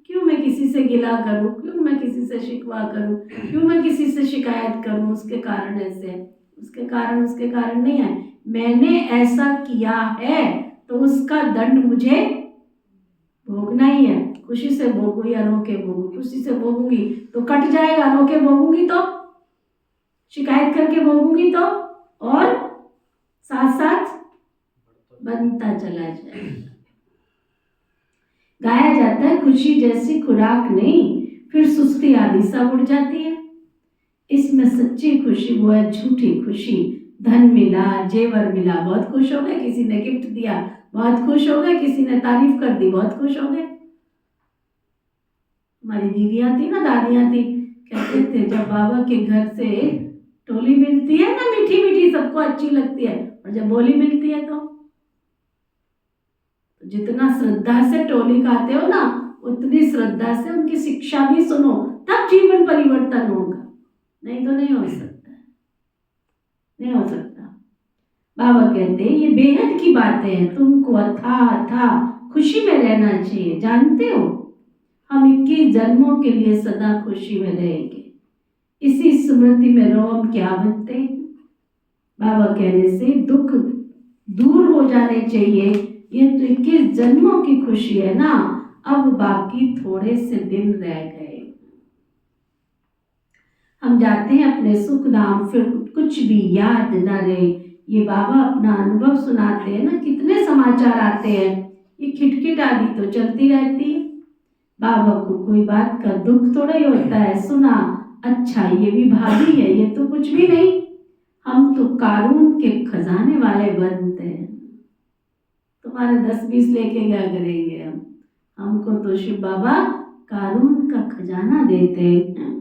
क्यों मैं किसी से गिला करूं, क्यों मैं किसी से शिकवा करूं, क्यों मैं किसी से शिकायत करूं। उसके कारण ऐसे, उसके कारण नहीं है। मैंने ऐसा किया है तो उसका दंड मुझे भोगना ही है। खुशी से भोगू या रो के भोगू। खुशी से भोगूंगी तो कट जाएगा, रो के भोगूंगी तो, शिकायत करके भोगूंगी तो, और साथ साथ बनता चला जाएगा। गाया जाता है, खुशी जैसी खुराक नहीं, फिर सुस्ती आदि सब उड़ जाती है। इसमें सच्ची खुशी वो है झूठी खुशी। धन मिला, जेवर मिला, बहुत खुश हो गए। किसी ने गिफ्ट दिया, बहुत खुश हो गए। किसी ने तारीफ कर दी, बहुत खुश हो गए। हमारी दीदियां थी ना, दादियां थी, कहते थे जब बाबा के घर से टोली मिलती है ना, मीठी मीठी, सबको अच्छी लगती है, और जब बोली मिलती है तो जितना श्रद्धा से टोली खाते हो ना, उतनी श्रद्धा से उनकी शिक्षा भी सुनो, तब जीवन परिवर्तन होगा। नहीं तो नहीं हो सकता, नहीं हो सकता। बाबा कहते हैं ये बेहद की बातें हैं, तुमको अथाह खुशी में रहना चाहिए। जानते हो हम 21 जन्मों के लिए सदा खुशी में रहेंगे। इसी स्मृति में रहो हम क्या बनते हैं। बाबा कहने से दुख दूर हो जाने चाहिए। ये तो 21 जन्मों की खुशी है ना, अब बाकी थोड़े से दिन रह गए। हम जाते हैं अपने सुख धाम, फिर कुछ भी याद न रहे। ये बाबा अपना अनुभव सुनाते हैं ना, कितने समाचार आते हैं, ये खिटखिट आदि तो चलती रहती है। बाबा को कोई बात का दुख थोड़ा ही होता है, सुना अच्छा ये भी भाभी है, ये तो कुछ भी नहीं। हम तो कारून के खजाने वाले बनते हैं। तुम्हारे 10-20 लेके क्या करेंगे हम? हमको तो शिव बाबा कारून का खजाना देते हैं,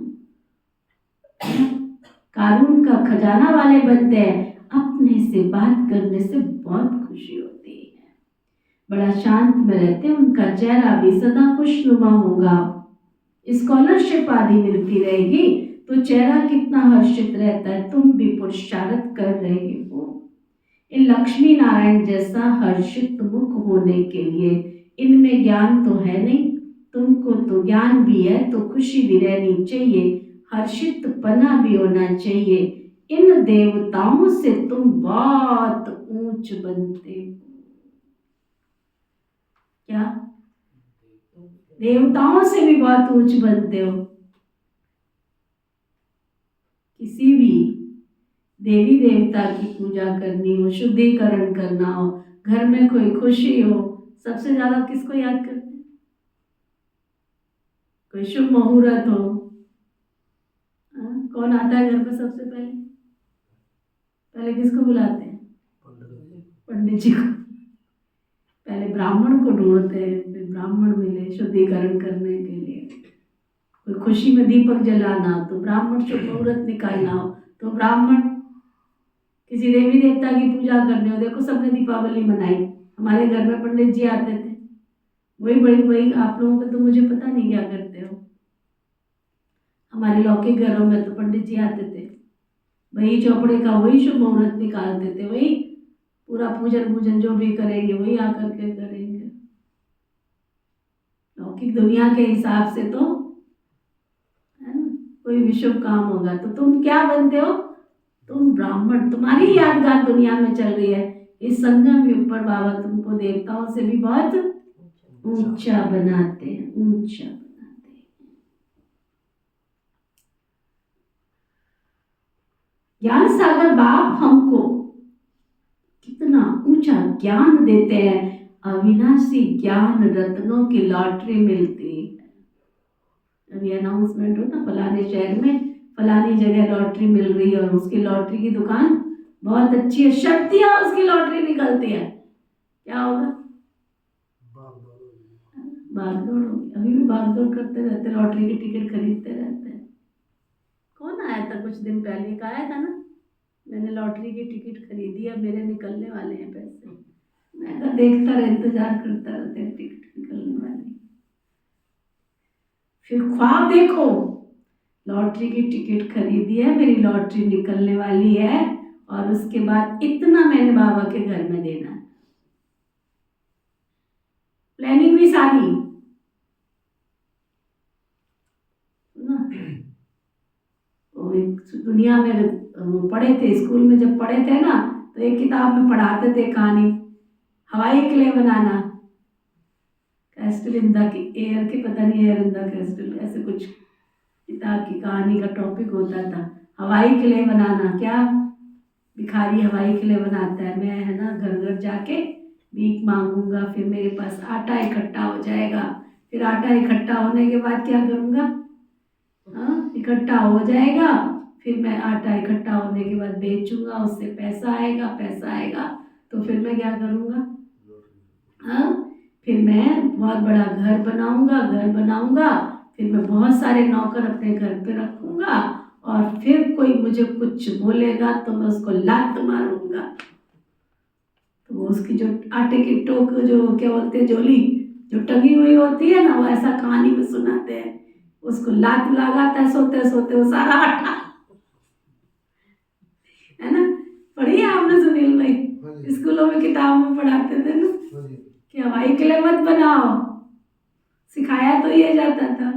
कारून का खजाना वाले बनते हैं। अपने से बात करने से बहुत खुशी होती है, बड़ा शांत में रहते हैं, उनका चेहरा भी सदा खुशनुमा होगा। स्कॉलरशिप आदि मिलती रहेगी तो चेहरा कितना हर्षित रहता है। तुम भी पुरुषार्थ कर रहे हो इन लक्ष्मी नारायण जैसा हर्षित मुख होने के लिए। इनमें ज्ञान तो है नहीं, तुमको तो ज्ञान भी है, तो खुशी भी रहनी चाहिए, हर्षित पना भी होना चाहिए। इन देवताओं से तुम बहुत ऊंच बनते हो। क्या? देवताओं से भी बहुत ऊंच बनते हो। किसी भी देवी देवता की पूजा करनी हो, शुद्धिकरण करना हो, घर में कोई खुशी हो, सबसे ज्यादा किसको याद करते हैं? कोई शुभ मुहूर्त हो, कौन आता है घर पे सबसे पहले? पहले किसको बुलाते हैं? पंडित जी को। पहले ब्राह्मण को ढूंढते हैं, फिर ब्राह्मण मिले शुद्धिकरण करने के लिए। कोई खुशी में दीपक जलाना हो तो ब्राह्मण, शुभ मुहूर्त निकालना हो तो ब्राह्मण, किसी देवी देवता की पूजा करने हो, देखो सबने दीपावली मनाई, हमारे घर में पंडित जी आते थे। वही आप लोगों का तो मुझे पता नहीं क्या करते हो। हमारे लौकिक घरों में तो पंडित जी आते थे, वही चौपड़े का वही शुभ मुहूर्त निकालते थे, वही पूरा पूजन जो भी करेंगे वही आकर के करेंगे। लौकिक दुनिया के हिसाब से तो है ना, कोई भी शुभ काम होगा तो तुम क्या बनते हो? तुम ब्राह्मण। तुम्हारी यादगार दुनिया में चल रही है। इस संगम के ऊपर बाबा तुमको देवताओं से भी बहुत ऊंचा बनाते हैं, ऊंचा बनाते हैं। ज्ञान सागर बाप हमको कितना ऊंचा ज्ञान देते हैं। अविनाशी ज्ञान रत्नों की लॉटरी मिलती है। अभी अनाउंसमेंट हो ना, फलाने शहर में फलानी जगह लॉटरी मिल रही है और उसकी लॉटरी की दुकान बहुत अच्छी है, शक्तियां उसकी लॉटरी निकलती है, क्या होगा? भागदौड़ होगी। अभी भी भागदौड़ करते रहते, लॉटरी की टिकट खरीदते रहते हैं। कौन आया था कुछ दिन पहले का आया था ना, मैंने लॉटरी की टिकट खरीदी है, मेरे निकलने वाले हैं पैसे। मैं कहा देखता रहे, इंतजार करता रहता है टिकट निकलने वाली। फिर ख्वाब देखो, लॉटरी की टिकट खरीदी है, मेरी लॉटरी निकलने वाली है और उसके बाद इतना मैंने बाबा के घर में देना है। प्लानिंग भी सारी ना। दुनिया में पढ़े थे, स्कूल में जब पढ़े थे ना, तो एक किताब में पढ़ाते थे कहानी, हवाई क्ले बनाना, कैस्टल इंदा की एयर की, पता नहीं एयर इंदा कैस्टल, ऐसे कुछ किताब की कहानी का टॉपिक होता था, हवाई क्ले बनाना। क्या भिखारी हवाई क्ले बनाता है, मैं है ना घर घर जाके भीख मांगूंगा, फिर मेरे पास आटा इकट्ठा हो जाएगा, फिर आटा इकट्ठा होने के बाद क्या करूँगा? इकट्ठा हो जाएगा, फिर मैं आटा इकट्ठा होने के बाद बेचूंगा, उससे पैसा आएगा तो फिर मैं क्या करूँगा? फिर मैं बहुत बड़ा घर बनाऊंगा, फिर मैं बहुत सारे नौकर अपने घर पे रखूंगा और फिर कोई मुझे कुछ बोलेगा तो मैं उसको लात मारूंगा। तो उसकी जो आटे की टोक, जो क्या बोलते हैं, झोली जो टंगी हुई होती है ना, वो ऐसा कहानी में सुनाते हैं, उसको लात लगाता है सोते सोते वो सारा आटा, है ना। पढ़ी है आपने सुनील भाई? स्कूलों में किताब में पढ़ाते थे ना कि हवाई क्ले मत बनाओ, सिखाया तो ये जाता था।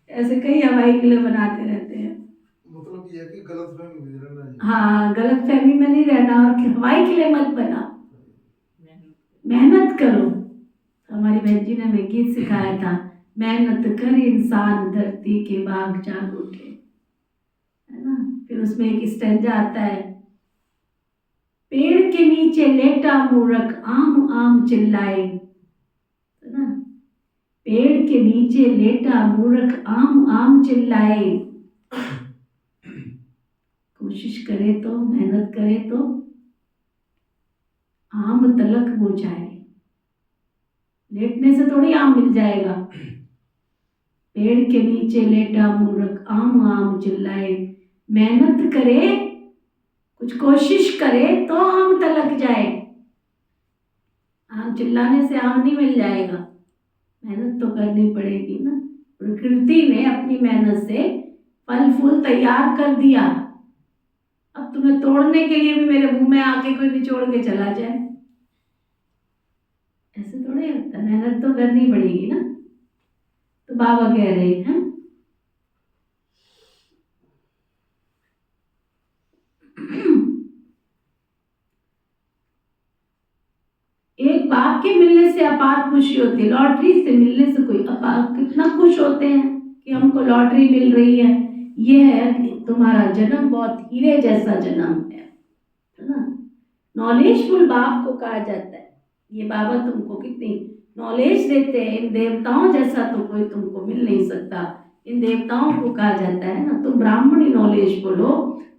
ऐसे कई हवाई क्ले बनाते रहते हैं। मतलब ये है कि गलतफहमी में नहीं रहना चाहिए। हाँ, गलतफहमी में नहीं रहना, और हवाई क्ले मत बनाओ, मेहनत करो। हमारी बहन जी ने हमें गीत सिखाया था, मेहनत कर इंसान धरती के बाग जाग उठे, है ना। फिर उसमें एक स्टैंजा आता है, पेड़ के नीचे लेटा मूर्ख आम आम चिल्लाए, है ना। पेड़ के नीचे लेटा मूर्ख आम आम चिल्लाए, कोशिश करे तो, मेहनत करे तो आम तलक हो जाए। लेटने से थोड़ी आम मिल जाएगा। पेड़ के नीचे लेटा मूर्ख आम आम चिल्लाए, मेहनत करे, कुछ कोशिश करे तो आम तलक जाए। आम चिल्लाने से आम नहीं मिल जाएगा, मेहनत तो करनी पड़ेगी ना। प्रकृति ने अपनी मेहनत से फल फूल तैयार कर दिया, अब तुम्हें तोड़ने के लिए भी मेरे मुंह में आके कोई निचोड़ के चला जाए, ऐसे थोड़े होता है। मेहनत तो करनी पड़ेगी ना। तो बाबा कह रहे हैं, एक बाप के मिलने से अपार खुशी होती है। लॉटरी से मिलने से कोई अपार कितना खुश होते हैं कि हमको लॉटरी मिल रही है। ये है कि तुम्हारा जन्म बहुत हीरे जैसा जन्म है ना। नॉलेजफुल बाप को कहा जाता है। ये बाबा तुमको कितनी नॉलेज देते हैं, इन देवताओं जैसा तो कोई तुमको मिल नहीं सकता। इन देवताओं को कहा जाता है ना, तुम ब्राह्मणी नॉलेज बोलो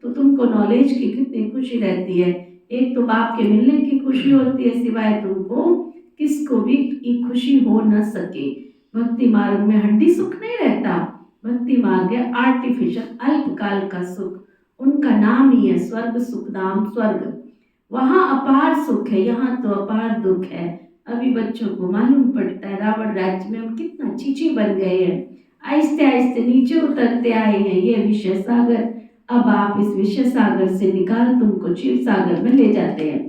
तो तुमको नॉलेज की कितनी खुशी रहती है। एक तो बाप के मिलने की खुशी होती है, सिवाय तुमको किसको भी खुशी हो न सके। भक्ति मार्ग में हड्डी सुख नहीं रहता, भक्ति मार्ग है आर्टिफिशियल अल्पकाल का सुख। उनका नाम ही है स्वर्ग सुख धाम स्वर्ग। वहाँ अपार सुख है, यहाँ तो अपार दुख है। अभी बच्चों को मालूम पड़ता है रावण राज्य में हम कितना चीची बन गए हैं, आहिस्ते आहिस्ते नीचे उतरते आए हैं। ये विषय सागर, अब आप इस विषय सागर से निकाल तुमको क्षीर सागर में ले जाते हैं।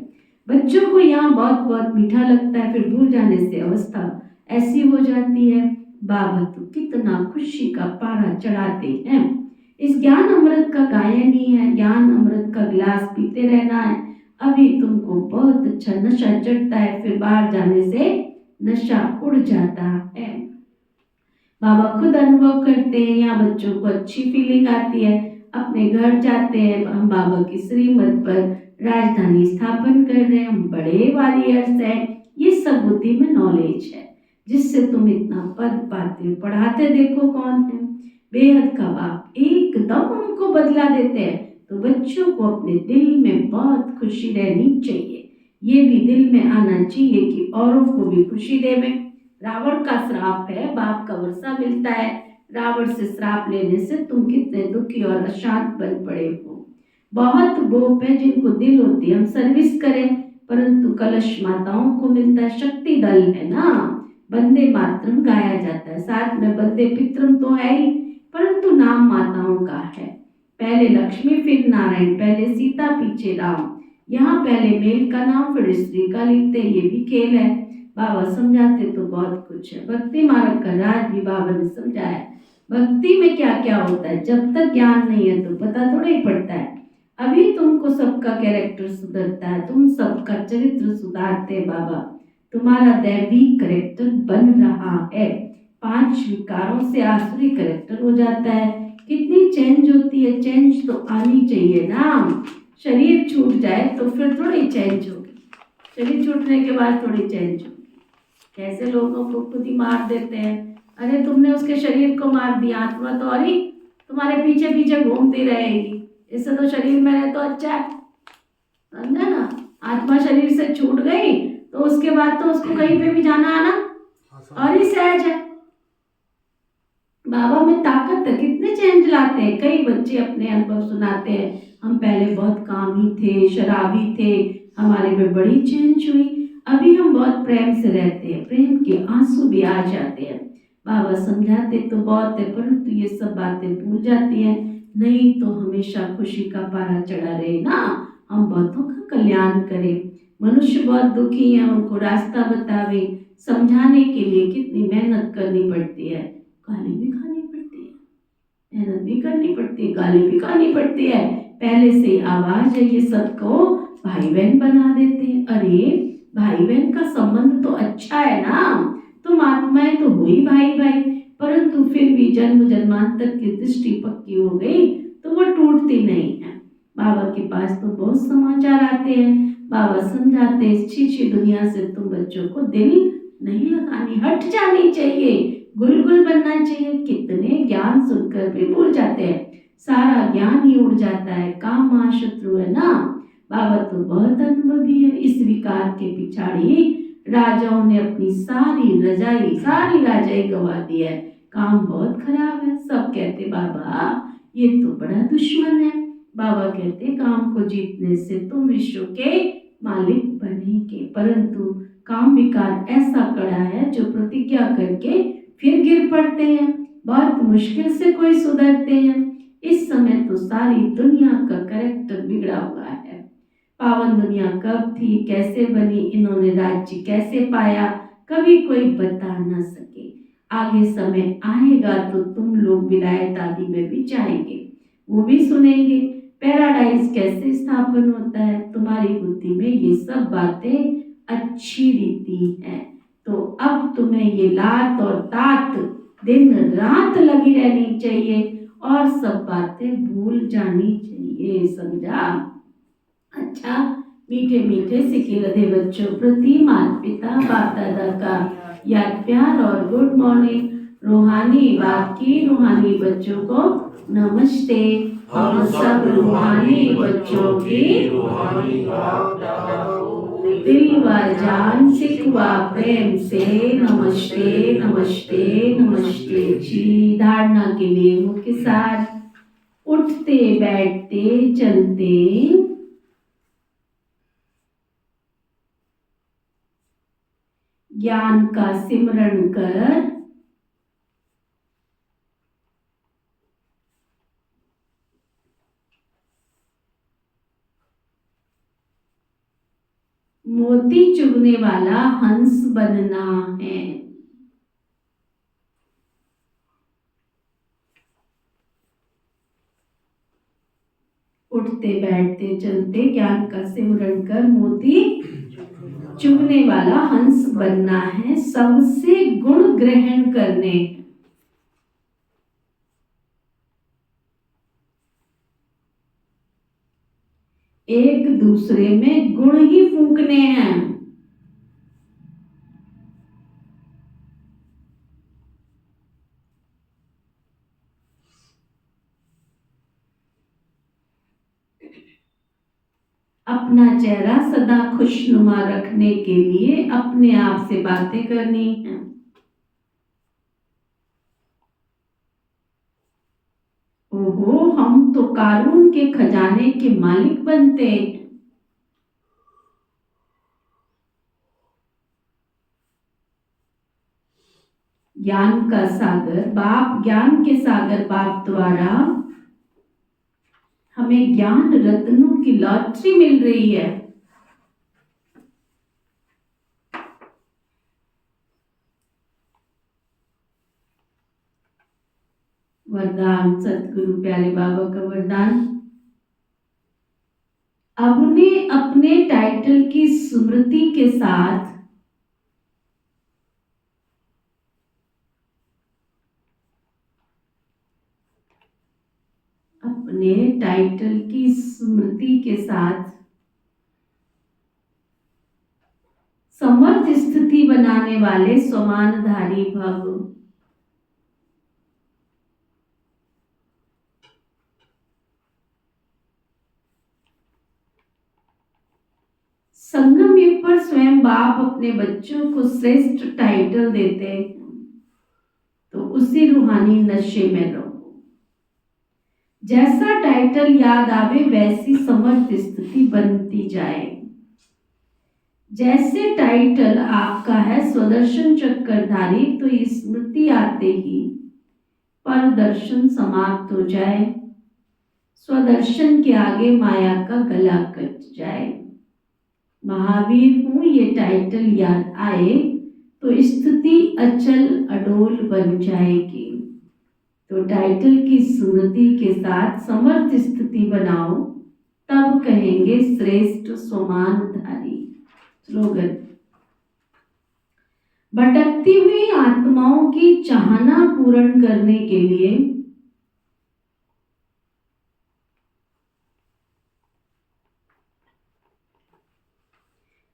बच्चों को यहाँ बहुत बहुत मीठा लगता है, फिर भूल जाने से अवस्था ऐसी हो जाती है। बाबा तो कितना खुशी का पारा चढ़ाते हैं। इस ज्ञान अमृत का गायन ही है, ज्ञान अमृत का गिलास पीते रहना है। अभी तुमको बहुत अच्छा नशा चढ़ता है, फिर बाहर जाने से नशा उड़ जाता है। बाबा खुद अनुभव करते हैं, यहाँ बच्चों को अच्छी फीलिंग आती है। अपने घर जाते हैं, हम बाबा की श्रीमत पर राजधानी स्थापन कर रहे हैं, हम बड़े वॉरियर्स हैं। ये सब बुद्धि में नॉलेज है जिससे तुम इतना पद पाते हो। पढ़ाते देखो कौन है, बेहद का बाप एकदम उनको बदला देते हैं। तो बच्चों को अपने दिल में बहुत खुशी रहनी चाहिए, ये भी दिल में आना चाहिए कि औरों को भी खुशी देवे। रावण का श्राप है, बाप का वर्षा मिलता है। रावण से श्राप लेने से तुम कितने दुखी और अशांत बन पड़े हो। बहुत गोप है जिनको दिल होती है हम सर्विस करें, परंतु कलश माताओं को मिलता है। शक्ति दल है ना, वंदे मातरम गाया जाता है, साथ में वंदे पितरम तो है ही, परंतु नाम माताओं का है। पहले लक्ष्मी फिर नारायण, पहले सीता पीछे राम। यहाँ पहले मेल का नाम फिर स्त्री का लिखते हैं, ये भी खेल है। बाबा समझाते तो बहुत कुछ है। भक्ति मार्ग का राज भी बाबा ने समझाया। भक्ति में क्या क्या होता है, जब तक ज्ञान नहीं है तो पता थोड़ा ही पड़ता है। अभी तुमको सबका कैरेक्टर सुधरता है, तुम सबका चरित्र सुधारते बाबा, तुम्हारा दैवी कैरेक्टर बन रहा है। 5 विकारों से आसुरी कैरेक्टर हो जाता है। कितनी चेंज होती है, चेंज तो आनी चाहिए ना। शरीर छूट जाए तो फिर थोड़ी चेंज होगी, शरीर छूटने के बाद थोड़ी चेंज होगी। कैसे लोगों को खुद ही मार देते हैं, अरे तुमने उसके शरीर को मार दिया, आत्मा तो और ही तुम्हारे पीछे पीछे घूमती रहेगी। इससे तो शरीर में रहे तो अच्छा है, समझा ना। आत्मा शरीर से छूट गई तो उसके बाद तो उसको कहीं पे भी जाना आना और ही सहज है। बाबा में ताकत है, कितने चेंज लाते हैं। कई बच्चे अपने अनुभव सुनाते हैं, हम पहले बहुत कामी थे, शराबी थे, हमारे में बड़ी चेंज हुई। अभी हम बहुत प्रेम से रहते हैं, प्रेम के आंसू भी आ जाते हैं। बाबा समझाते तो बहुत है, परंतु ये सब बातें भूल जाती हैं। नहीं तो हमेशा खुशी का पारा चढ़ा रहे ना, हम बहुतों का कल्याण करें। मनुष्य बहुत दुखी है, उनको रास्ता बतावे, समझाने के लिए कितनी मेहनत करनी पड़ती है, गाली भी खानी पड़ती है, मेहनत भी करनी पड़ती है, गाली भी खानी पड़ती है। पहले से आवाज है, ये सबको भाई बहन बना देते हैं। अरे भाई बहन का संबंध तो अच्छा है ना, तुम आत्माएं तो हुई भाई भाई। जन्म जन्मांतर की दृष्टि पक्की हो गई तो वो टूटती नहीं है। बाबा के पास तो बहुत समाचार आते हैं, बाबा समझाते हैं छी दुनिया से तुम बच्चों को दिल नहीं लगानी, हट जानी चाहिए, गुलगुल बनना चाहिए। कितने ज्ञान सुनकर भी भूल जाते हैं, सारा ज्ञान ही उड़ जाता है। काम महाशत्रु है ना, बाबा तो बहुत अनुभवी है। इस विकार के पिछाड़ी राजाओं ने अपनी सारी राजाई गवा दी है। काम बहुत खराब है, सब कहते बाबा ये तो बड़ा दुश्मन है। बाबा कहते काम को जीतने से तुम विश्व के मालिक बनेंगे, परंतु काम विकार ऐसा कड़ा है जो प्रतिज्ञा करके फिर गिर पड़ते हैं, बहुत मुश्किल से कोई सुधरते हैं। इस समय तो सारी दुनिया का कैरेक्टर बिगड़ा हुआ है। पावन दुनिया कब थी, कैसे बनी, इन्होंने राज्य कैसे पाया, कभी कोई बता ना सके। आगे समय आएगा तो तुम लोग विलायत आदि में भी जाएंगे, वो भी सुनेंगे। पैराडाइज कैसे स्थापन होता है, तुम्हारी बुद्धि में ये सब बातें अच्छी रीति हैं। तो अब तुम्हें ये लात और तात दिन रात लगी रहनी चाहिए और सब बातें भूल जानी चाहिए, समझा? अच्छा, मीठे मीठे सिके रधे बच्चों प्रति माता पिता बाप दादा का याद प्यार और गुड मॉर्निंग। रूहानी बाकी रूहानी बच्चों को नमस्ते। हम सब रूहानी बच्चों की रूहानी बाप दादा को दिल व जान सिखवा प्रेम से नमस्ते नमस्ते नमस्ते जी। धारणा के लिए मुख्य सार, उठते बैठते चलते ज्ञान का सिमरण कर मोती चुगने वाला हंस बनना है। उठते बैठते चलते ज्ञान का सिमरण कर मोती चुगने वाला हंस बनना है, सबसे गुण ग्रहण करने, एक दूसरे में गुण ही फूंकने हैं। अपना चेहरा सदा खुशनुमा रखने के लिए अपने आप से बातें करनी है। ओहो, हम तो कारून के खजाने के मालिक बनते हैं। ज्ञान का सागर बाप, ज्ञान के सागर बाप द्वारा हमें ज्ञान रत्नों की लॉटरी मिल रही है। वरदान, सतगुरु प्यारे बाबा का वरदान, अपने अपने टाइटल की स्मृति के साथ अपने टाइटल की स्मृति के साथ समर्थ स्थिति बनाने वाले स्वमानधारी भव। संगम युग पर स्वयं बाप अपने बच्चों को श्रेष्ठ टाइटल देते हैं, तो उसी रूहानी नशे में रहो। जैसा टाइटल याद आवे वैसी समर्थ स्थिति बनती जाए। जैसे टाइटल आपका है स्वदर्शन चक्रधारी, तो स्मृति आते ही परदर्शन समाप्त हो जाए, स्वदर्शन के आगे माया का गला कट जाए। महावीर हूं ये टाइटल याद आए तो स्थिति अचल अडोल बन जाएगी। तो टाइटल की स्मृति के साथ समर्थ स्थिति बनाओ, तब कहेंगे श्रेष्ठ स्वमानधारी। स्लोगन, भटकती हुई आत्माओं की चाहना पूर्ण करने के लिए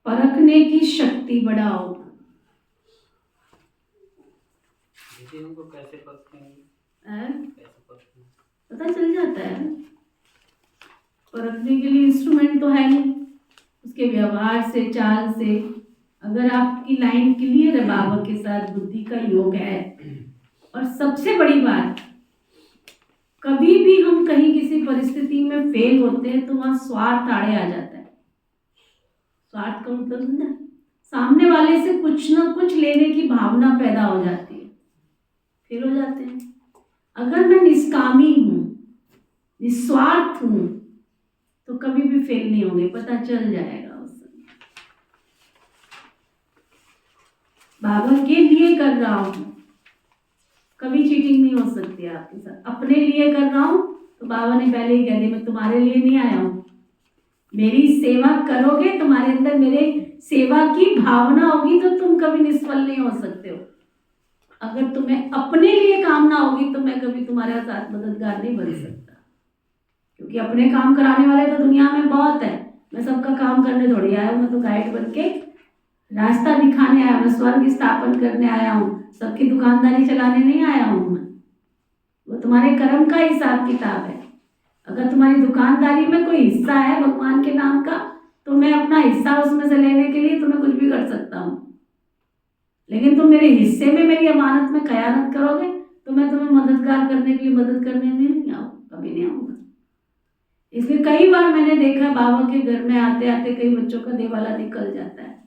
परखने की शक्ति बढ़ाओ। दीदी उनको कैसे परखेंगे? हैं? कैसे परखेंगे? पता चल जाता है। परखने के लिए इंस्ट्रूमेंट तो है नहीं, उसके व्यवहार से, चाल से। अगर आपकी लाइन क्लियर है, बाबा के साथ बुद्धि का योग है। और सबसे बड़ी बात, कभी भी हम कहीं किसी परिस्थिति में फेल होते हैं तो वहां स्वार्थ आड़े आ जाता है। स्वार्थ का मतलब समझा? सामने वाले से कुछ ना कुछ लेने की भावना पैदा हो जाती है, फेल हो जाते हैं। अगर मैं निष्कामी हूं, निस्वार्थ हूं, तो कभी भी फेल नहीं होंगे, पता चल जाएगा उस समय। बाबा के लिए कर रहा हूं, कभी चीटिंग नहीं हो सकती आपके साथ। अपने लिए कर रहा हूं तो बाबा ने पहले ही कह दिया, मैं तुम्हारे लिए नहीं आया हूं। मेरी सेवा करोगे, तुम्हारे अंदर मेरे सेवा की भावना होगी तो तुम कभी निष्फल नहीं हो सकते हो। अगर तुम्हें अपने लिए कामना होगी तो मैं कभी तुम्हारे साथ मददगार नहीं बन सकता, क्योंकि अपने काम कराने वाले तो दुनिया में बहुत है। मैं सबका काम करने थोड़ी आया हूँ, मैं तो गाइड बन के रास्ता दिखाने आया हूँ, मैं स्वर्ग स्थापन करने आया हूँ, सबकी दुकानदारी चलाने नहीं आया हूँ मैं। वो तुम्हारे कर्म का हिसाब किताब है। अगर तुम्हारी दुकानदारी में कोई हिस्सा है भगवान के नाम का, तो मैं अपना हिस्सा उसमें से लेने के लिए तुम्हें कुछ भी कर सकता हूँ। लेकिन तुम मेरे हिस्से में, मेरी अमानत में खयानत करोगे तो मैं तुम्हें मददगार करने के लिए मदद करने नहीं आऊँ, कभी नहीं आऊँगा। इसलिए कई बार मैंने देखा बाबा के घर में आते आते कई बच्चों का देवाला निकल जाता है।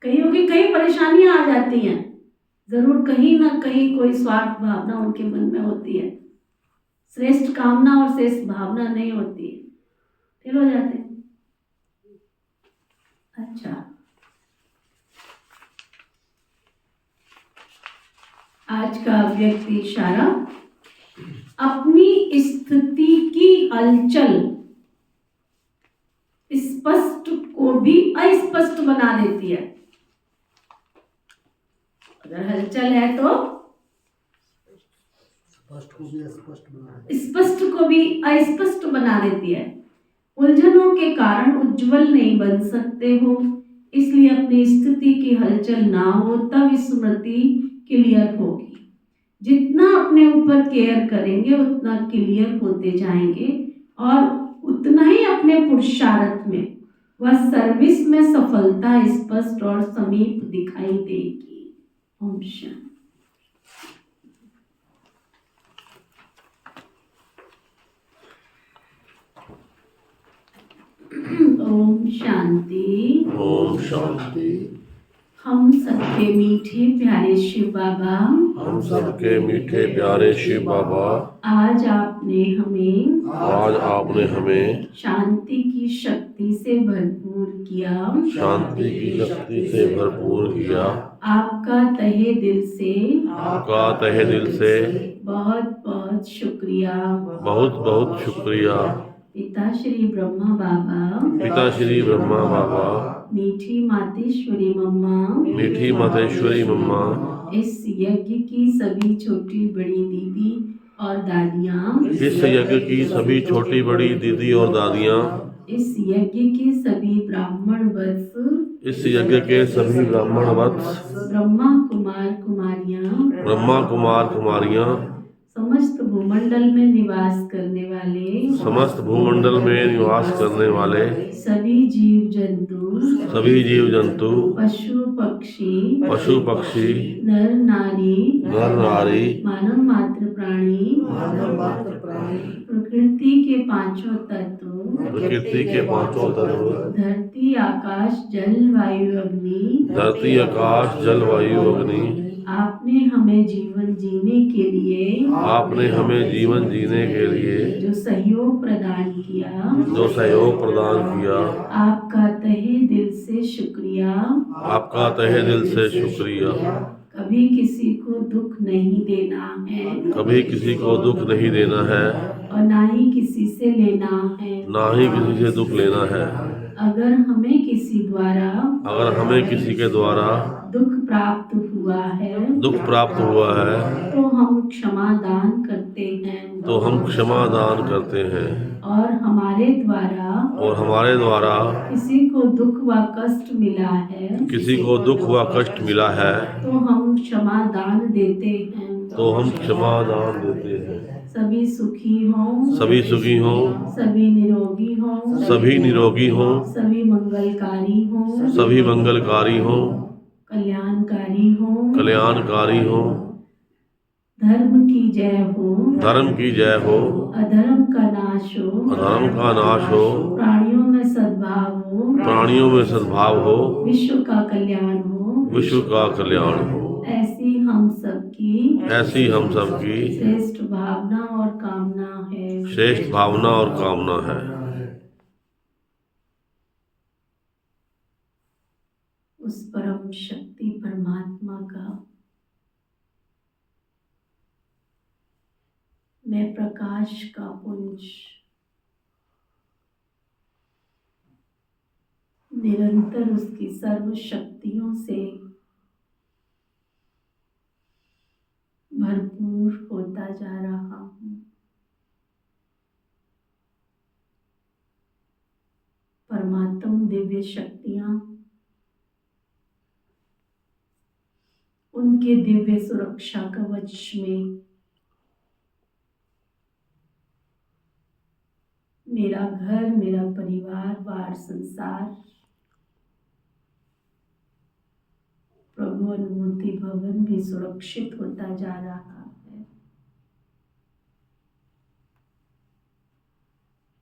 कईयों की कई परेशानियां आ जाती हैं, जरूर कहीं ना कहीं कोई स्वार्थ भावना उनके मन में होती है, श्रेष्ठ कामना और श्रेष्ठ भावना नहीं होती है, फेल हो जाते हैं। अच्छा, आज का व्यक्ति इशारा अपनी स्थिति की हलचल स्पष्ट को भी अस्पष्ट बना देती है। अगर हलचल है तो स्पष्ट को भी अस्पष्ट बना देती है। उलझनों के कारण उज्जवल नहीं बन सकते हो, इसलिए अपनी स्थिति की हलचल ना हो, तब स्मृति क्लियर होगी। जितना अपने ऊपर केयर करेंगे उतना क्लियर होते जाएंगे और उतना ही अपने पुरुषार्थ में व सर्विस में सफलता स्पष्ट और समीप दिखाई देगी। ओम शांति। ओम शांति। ओम शांति। हम सबके मीठे प्यारे शिव बाबा, हम सबके मीठे प्यारे शिव बाबा, आज आपने हमें शांति की शक्ति से भरपूर किया। शांति की शक्ति से भरपूर किया। आपका तहे दिल से बहुत बहुत शुक्रिया। बहुत बहुत शुक्रिया। पिता श्री ब्रह्मा बाबा, मीठी मातेश्वरी मम्मा, इस यज्ञ की सभी छोटी बड़ी दीदी और दादियाँ, इस यज्ञ की सभी छोटी बड़ी दीदी और दादियाँ, इस यज्ञ के सभी ब्राह्मण वत्स, इस यज्ञ के सभी ब्राह्मण वत्स, ब्रह्मा कुमार कुमारियाँ, समस्त भूमंडल में निवास करने वाले सभी जीव जंतु, पशु पक्षी, नर नारी, मानव मात्र प्राणी, प्रकृति के पांचों तत्व, धरती आकाश जल वायु अग्नि, आपने हमें जीवन जीने के लिए जो सहयोग प्रदान किया, आपका तहे दिल से शुक्रिया। कभी किसी को दुख नहीं देना है, और ना ही किसी से लेना है। अगर हमें किसी द्वारा अगर हमें किसी के द्वारा दुख प्राप्त हुआ है दुख प्राप्त हुआ है तो हम क्षमा दान करते हैं तो हम क्षमा दान करते हैं और हमारे द्वारा किसी को दुख व कष्ट मिला है किसी को दुख व कष्ट मिला है तो हम क्षमा दान देते हैं तो हम क्षमा दान देते हैं। सभी सुखी हों सभी सुखी हों सभी निरोगी हों सभी निरोगी हों सभी मंगलकारी हों सभी मंगलकारी हों कल्याणकारी हों कल्याणकारी हों धर्म की जय हो धर्म की जय हो अधर्म का नाश हो अधर्म का नाश हो प्राणियों में सद्भाव हो प्राणियों में सद्भाव हो विश्व का कल्याण हो विश्व का कल्याण हो। ऐसी हम सबकी श्रेष्ठ भावना और कामना है श्रेष्ठ भावना और कामना है। उस परम शक्ति परमात्मा का मैं प्रकाश का पुंज निरंतर उसकी सर्व शक्तियों से भरपूर होता जा रहा हूँ। परमात्म दिव्य शक्तियाँ उनके दिव्य सुरक्षा कवच में मेरा घर, मेरा परिवार, वार संसार प्रभु अनुभूति भवन भी सुरक्षित होता जा रहा है।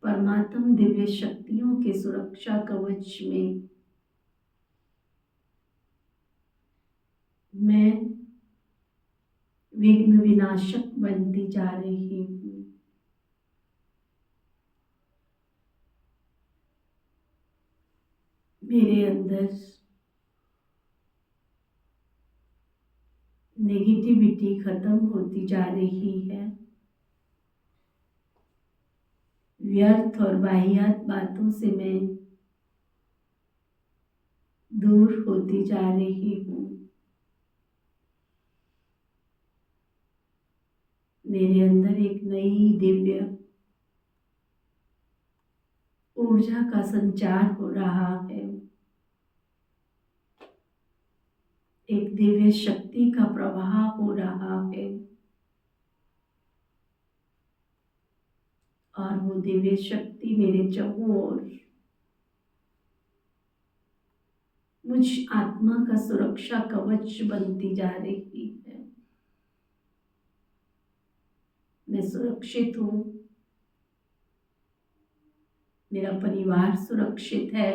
परमात्म दिव्य शक्तियों के सुरक्षा कवच में मैं विघ्न विनाशक बनती जा रही हूँ। मेरे अंदर नेगेटिविटी खत्म होती जा रही है। व्यर्थ और वाहियात बातों से मैं दूर होती जा रही हूँ। मेरे अंदर एक नई दिव्य ऊर्जा का संचार हो रहा है। एक दिव्य शक्ति का प्रवाह हो रहा है और वो दिव्य शक्ति मेरे चारों ओर मुझ आत्मा का सुरक्षा कवच बनती जा रही है। मैं सुरक्षित हूँ, मेरा परिवार सुरक्षित है,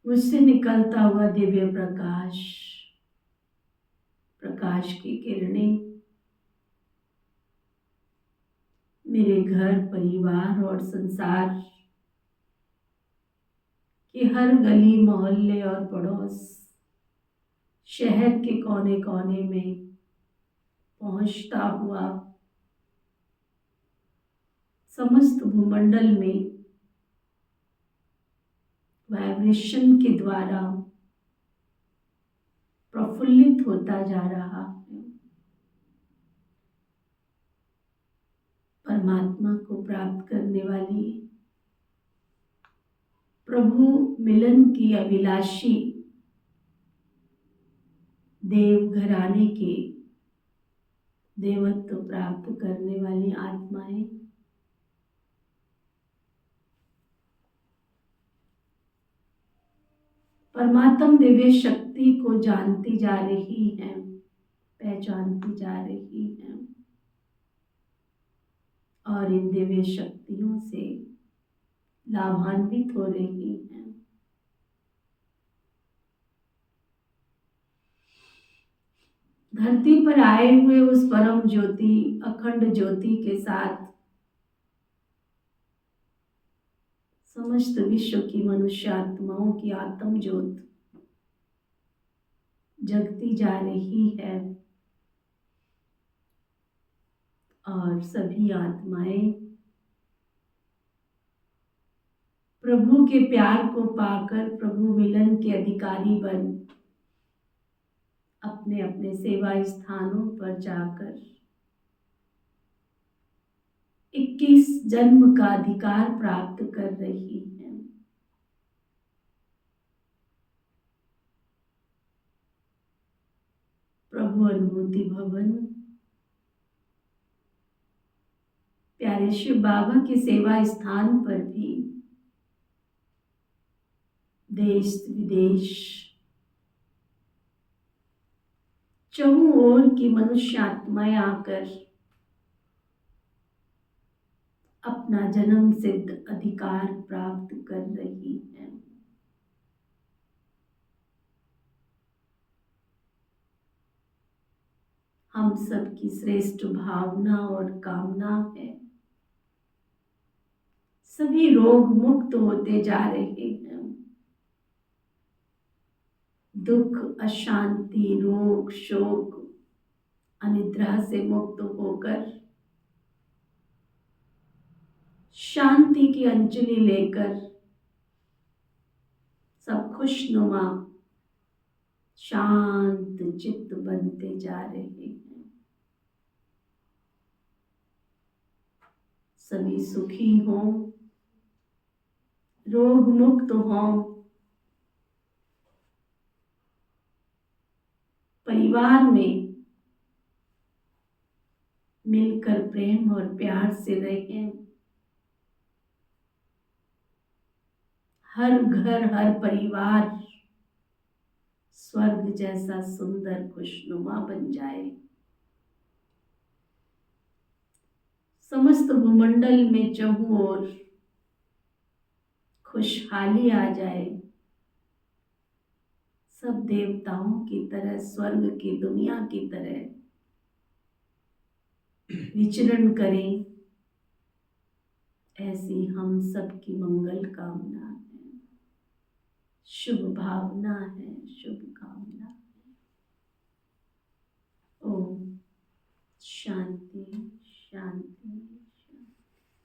मुझसे निकलता हुआ दिव्य प्रकाश की किरणें मेरे घर, परिवार और संसार के हर गली, मोहल्ले और पड़ोस, शहर के कोने कोने में पहुंचता हुआ समस्त भूमंडल में वाइब्रेशन के द्वारा प्रफुल्लित होता जा रहा है। परमात्मा को प्राप्त करने वाली प्रभु मिलन की अभिलाषी देव घराने के देवत्व प्राप्त करने वाली आत्माएं परमात्म दिव्य शक्ति को जानती जा रही हैं, पहचानती जा रही हैं और इन दिव्य शक्तियों से लाभान्वित हो रही हैं। धरती पर आए हुए उस परम ज्योति, अखंड ज्योति के साथ समस्त विश्व की मनुष्य आत्माओं की आत्म ज्योत जगती जा रही है और सभी आत्माएं प्रभु के प्यार को पाकर प्रभु मिलन के अधिकारी बन अपने अपने सेवा स्थानों पर जाकर 21 जन्म का अधिकार प्राप्त कर रही हैं। प्रभु अनुभूति भवन प्यारे शिव बाबा के सेवा स्थान पर भी देश विदेश चहुं ओर की मनुष्य आत्माएं आकर अपना जन्म सिद्ध अधिकार प्राप्त कर रही हैं। हम सबकी श्रेष्ठ भावना और कामना है सभी रोग मुक्त होते जा रहे हैं। दुख, अशांति, रोग, शोक, अनिद्रा से मुक्त होकर शांति की अंजलि लेकर सब खुशनुमा शांत चित्त बनते जा रहे हैं। सभी सुखी हों, रोग मुक्त हों, परिवार में मिलकर प्रेम और प्यार से रहें। हर घर, हर परिवार स्वर्ग जैसा सुंदर खुशनुमा बन जाए। समस्त भूमंडल में चहुं ओर खुशहाली आ जाए। सब देवताओं की तरह, स्वर्ग की दुनिया की तरह विचरण करें, ऐसी हम सबकी मंगल कामना है, शुभ भावना है, शुभ कामना है। ओम शांति शांति।